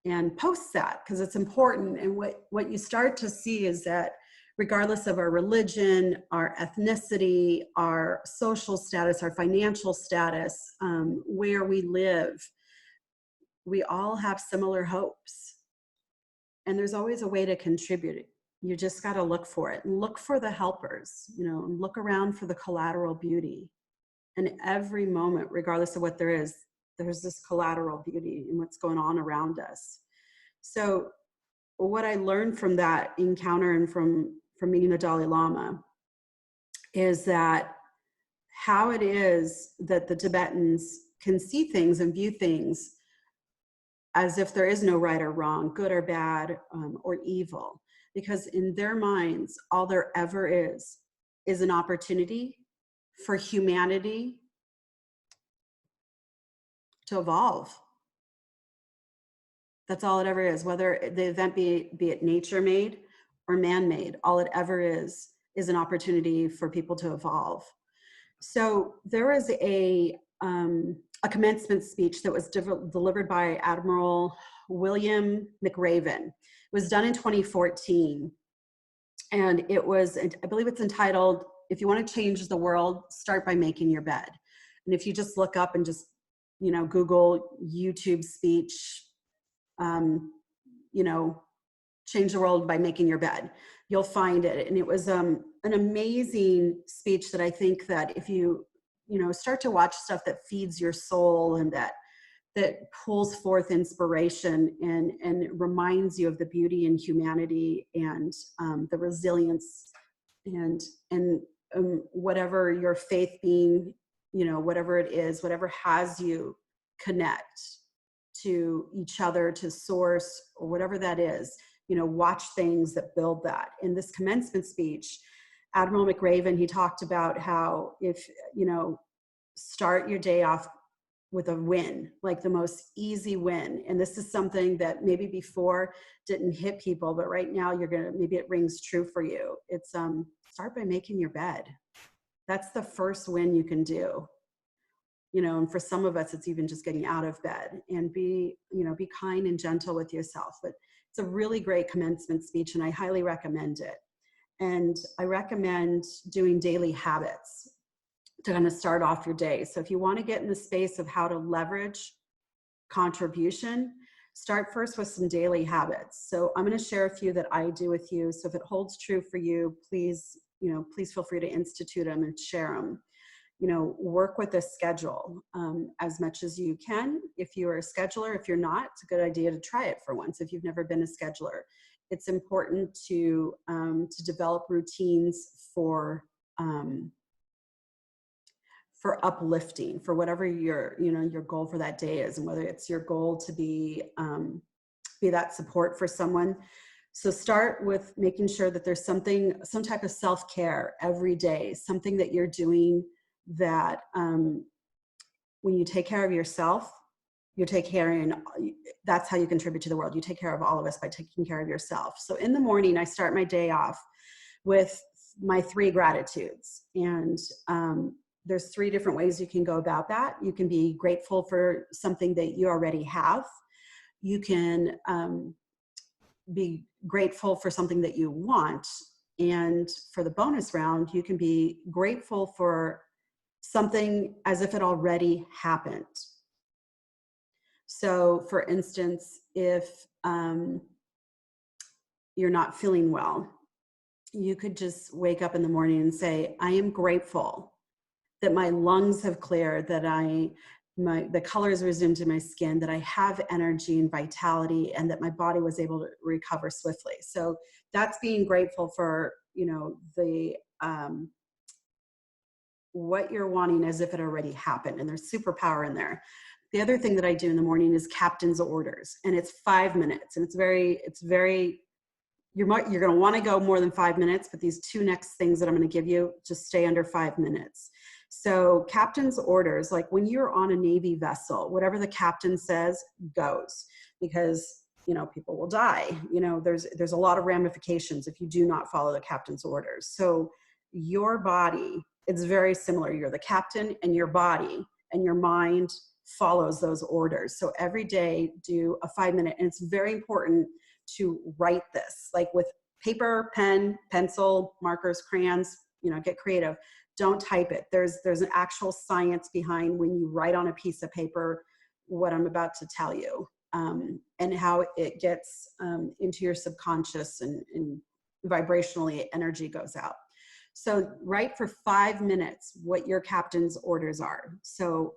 And post that, because it's important. And what you start to see is that regardless of our religion, our ethnicity, our social status, our financial status, where we live, we all have similar hopes. And there's always a way to contribute. You just got to look for it, and look for the helpers, you know, and look around for the collateral beauty. And every moment, regardless of what there is, there's this collateral beauty in what's going on around us. So what I learned from that encounter and from meeting the Dalai Lama is that how it is that the Tibetans can see things and view things as if there is no right or wrong, good or bad, or evil. Because in their minds, all there ever is an opportunity for humanity to evolve. That's all it ever is, whether the event be it nature made or man made, all it ever is an opportunity for people to evolve. So there was a commencement speech that was delivered by Admiral William McRaven. It was done in 2014. And it was, I believe it's entitled, "If you want to change the world, start by making your bed." And if you just look up and just, you know, Google YouTube speech, you know, change the world by making your bed, you'll find it. And it was an amazing speech that I think that if you know, start to watch stuff that feeds your soul and that pulls forth inspiration and reminds you of the beauty in humanity and the resilience and whatever your faith being, you know, whatever it is, whatever has you connect to each other, to source, or whatever that is, you know, watch things that build that. In this commencement speech, Admiral McRaven, he talked about how if, you know, start your day off with a win, like the most easy win. And this is something that maybe before didn't hit people, but right now maybe it rings true for you. It's start by making your bed. That's the first win you can do. You know, and for some of us, it's even just getting out of bed, and be kind and gentle with yourself. But it's a really great commencement speech, and I highly recommend it. And I recommend doing daily habits to kind of start off your day. So if you want to get in the space of how to leverage contribution, start first with some daily habits. So I'm going to share a few that I do with you. So if it holds true for you, please feel free to institute them and share them. You know, work with a schedule as much as you can. If you are a scheduler, if you're not, it's a good idea to try it for once. If you've never been a scheduler, it's important to develop routines for uplifting, for whatever your goal for that day is, and whether it's your goal to be that support for someone. So start with making sure that there's some type of self-care every day, something that you're doing that when you take care of yourself, you take care, and that's how you contribute to the world. You take care of all of us by taking care of yourself. So in the morning, I start my day off with my 3 gratitudes. And there's 3 different ways you can go about that. You can be grateful for something that you already have. You can be grateful for something that you want. And for the bonus round, you can be grateful for something as if it already happened. So for instance, if you're not feeling well, you could just wake up in the morning and say, I am grateful that my lungs have cleared, that the colors resumed in my skin, that I have energy and vitality, and that my body was able to recover swiftly. So that's being grateful for, the what you're wanting as if it already happened, and there's superpower in there. The other thing that I do in the morning is captain's orders, and it's 5 minutes, and it's very, you're going to want to go more than 5 minutes, but these 2 next things that I'm going to give you, just stay under 5 minutes. So captain's orders, like when you're on a Navy vessel, whatever the captain says goes, because, people will die. There's a lot of ramifications if you do not follow the captain's orders. So your body, it's very similar. You're the captain, and your body and your mind follows those orders. So every day do a 5-minute, and it's very important to write this, like with paper, pen, pencil, markers, crayons, get creative. Don't type it. There's an actual science behind when you write on a piece of paper what I'm about to tell you, and how it gets into your subconscious, and vibrationally energy goes out. So write for 5 minutes what your captain's orders are. So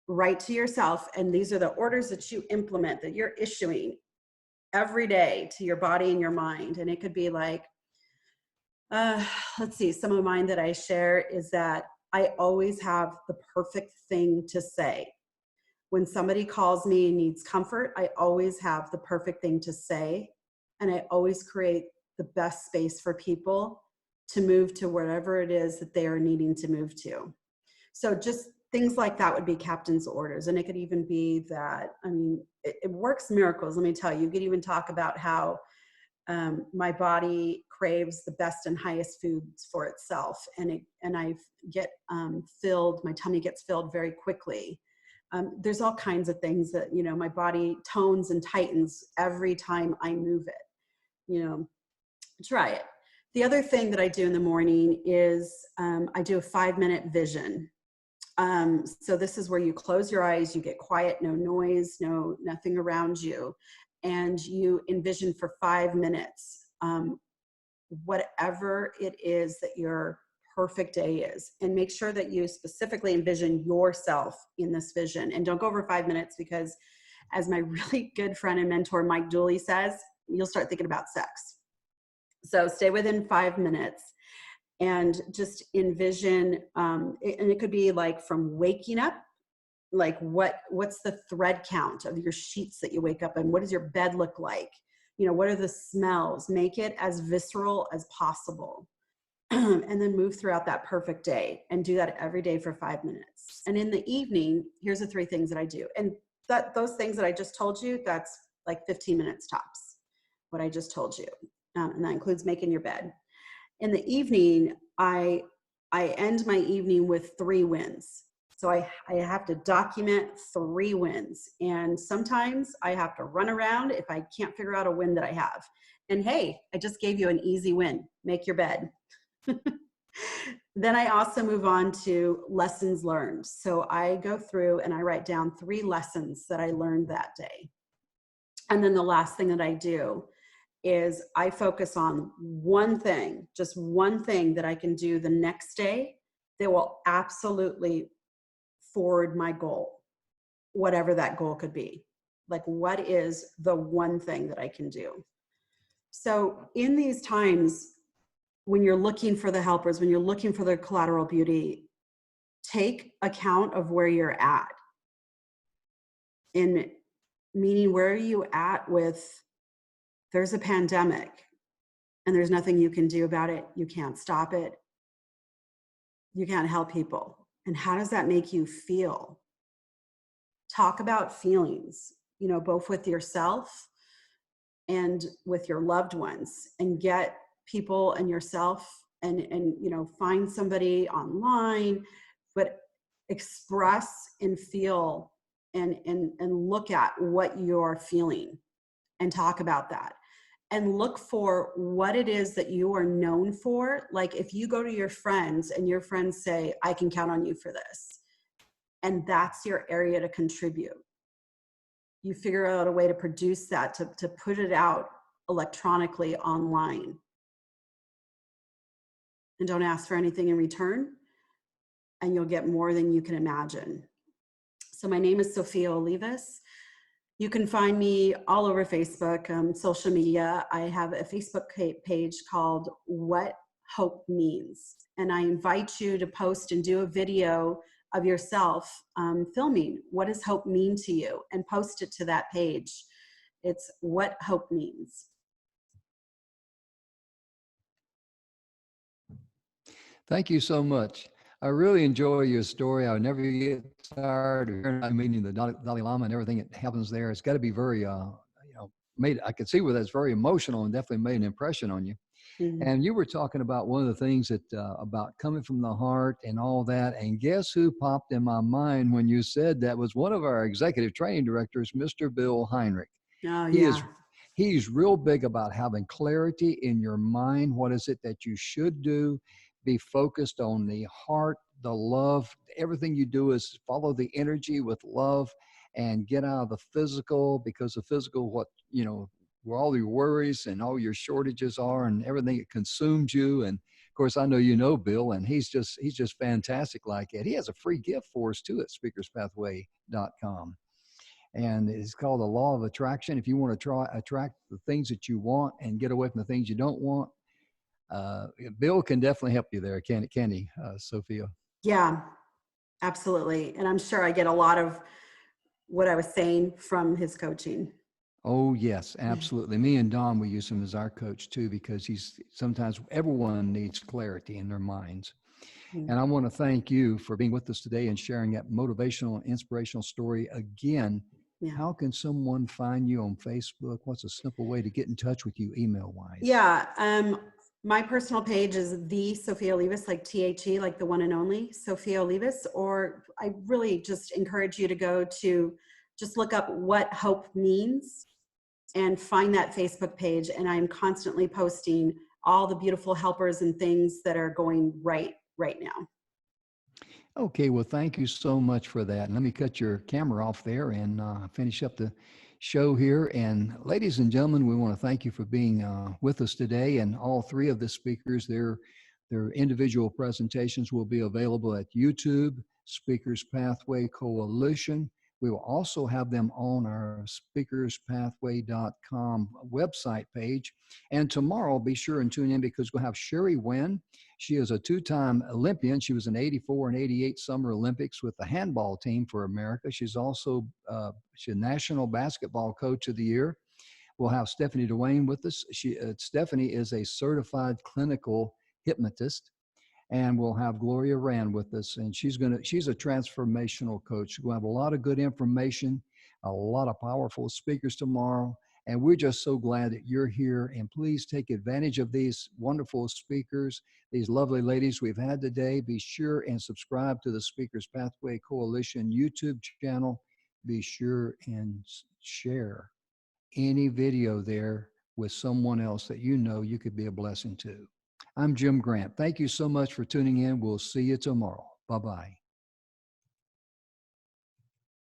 write to yourself, and these are the orders that you implement, that you're issuing every day to your body and your mind. And it could be like, let's see, some of mine that I share is that I always have the perfect thing to say. When somebody calls me and needs comfort, I always have the perfect thing to say. And I always create the best space for people to move to wherever it is that they are needing to move to. So just things like that would be captain's orders. And it could even be that, it works miracles. Let me tell you, you could even talk about how my body craves the best and highest foods for itself. And I get filled, my tummy gets filled very quickly. There's all kinds of things that, my body tones and tightens every time I move it. Try it. The other thing that I do in the morning is I do a 5-minute vision. So this is where you close your eyes, you get quiet, no noise, nothing around you, and you envision for 5 minutes whatever it is that your perfect day is, and make sure that you specifically envision yourself in this vision. And don't go over 5 minutes, because as my really good friend and mentor Mike Dooley says, you'll start thinking about sex. So stay within 5 minutes. And just envision, and it could be like from waking up, like what's the thread count of your sheets that you wake up in? What does your bed look like? What are the smells? Make it as visceral as possible. And then move throughout that perfect day, and do that every day for 5 minutes. And in the evening, here's the 3 things that I do. And those things that I just told you, that's like 15 minutes tops, what I just told you. And that includes making your bed. In the evening, I end my evening with 3 wins. So I have to document 3 wins. And sometimes I have to run around if I can't figure out a win that I have. And hey, I just gave you an easy win. Make your bed. Then I also move on to lessons learned. So I go through and I write down 3 lessons that I learned that day. And then the last thing that I do is I focus on one thing, just one thing that I can do the next day that will absolutely forward my goal, whatever that goal could be. Like, what is the one thing that I can do? So in these times, when you're looking for the helpers, when you're looking for the collateral beauty, take account of where you're at. In meaning, where are you at with, there's a pandemic and there's nothing you can do about it. You can't stop it. You can't help people. And how does that make you feel? talk about feelings, you know, both with yourself and with your loved ones, and get people and yourself and you know, find somebody online, but express and feel and look at what you're feeling and talk about that, and look for what it is that you are known for. Like if you go to your friends and your friends say, I can count on you for this, and that's your area to contribute, you figure out a way to produce that, to put it out electronically online, and don't ask for anything in return, and you'll get more than you can imagine. So my name is Sophia Olivas. You can find me all over Facebook, social media. I have a Facebook page called What Hope Means. And I invite you to post and do a video of yourself filming what does hope mean to you, and post it to that page. It's What Hope Means. Thank you so much. I really enjoy your story. I never get tired of hearing about meeting the Dalai Lama and everything that happens there. It's got to be very, I could see where that's very emotional and definitely made an impression on you. Mm-hmm. And you were talking about one of the things that about coming from the heart and all that. And guess who popped in my mind when you said that was one of our executive training directors, Mr. Bill Heinrich. Oh, He yeah. is he's real big about having clarity in your mind. What is it that you should do? Be focused on the heart, the love. Everything you do is follow the energy with love, and get out of the physical, because the physical, where all your worries and all your shortages are and everything that consumes you. And of course, I know you know Bill, and he's just fantastic like it. He has a free gift for us too at speakerspathway.com. And it's called the law of attraction. If you want to attract the things that you want and get away from the things you don't want, Bill can definitely help you there, can he, Sophia? Yeah, absolutely. And I'm sure I get a lot of what I was saying from his coaching. Oh, yes, absolutely. Me and Don, we use him as our coach too, because sometimes everyone needs clarity in their minds. Mm-hmm. And I want to thank you for being with us today and sharing that motivational and inspirational story again. Yeah. How can someone find you on Facebook? What's a simple way to get in touch with you email-wise? Yeah. My personal page is the Sophia Olivas, like THE, like the one and only Sophia Olivas. Or I really just encourage you to go to, just look up What Hope Means and find that Facebook page. And I'm constantly posting all the beautiful helpers and things that are going right now. Okay, well, thank you so much for that. And let me cut your camera off there and finish up the show here. And ladies and gentlemen, we want to thank you for being with us today. And all three of the speakers, their individual presentations will be available at YouTube, Speakers Pathway Coalition. We will also have them on our speakerspathway.com website page. And tomorrow, be sure and tune in, because we'll have Sherry Wynn. She is a two-time Olympian. She was in 84 and 88 Summer Olympics with the handball team for America. She's also she's a National Basketball Coach of the Year. We'll have Stephanie DeWayne with us. Stephanie is a certified clinical hypnotist. And we'll have Gloria Rand with us, and she's a transformational coach. We'll have a lot of good information, a lot of powerful speakers tomorrow. And we're just so glad that you're here. And please take advantage of these wonderful speakers, these lovely ladies we've had today. Be sure and subscribe to the Speakers Pathway Coalition YouTube channel. Be sure and share any video there with someone else that you know you could be a blessing to. I'm Jim Grant. Thank you so much for tuning in. We'll see you tomorrow. Bye-bye.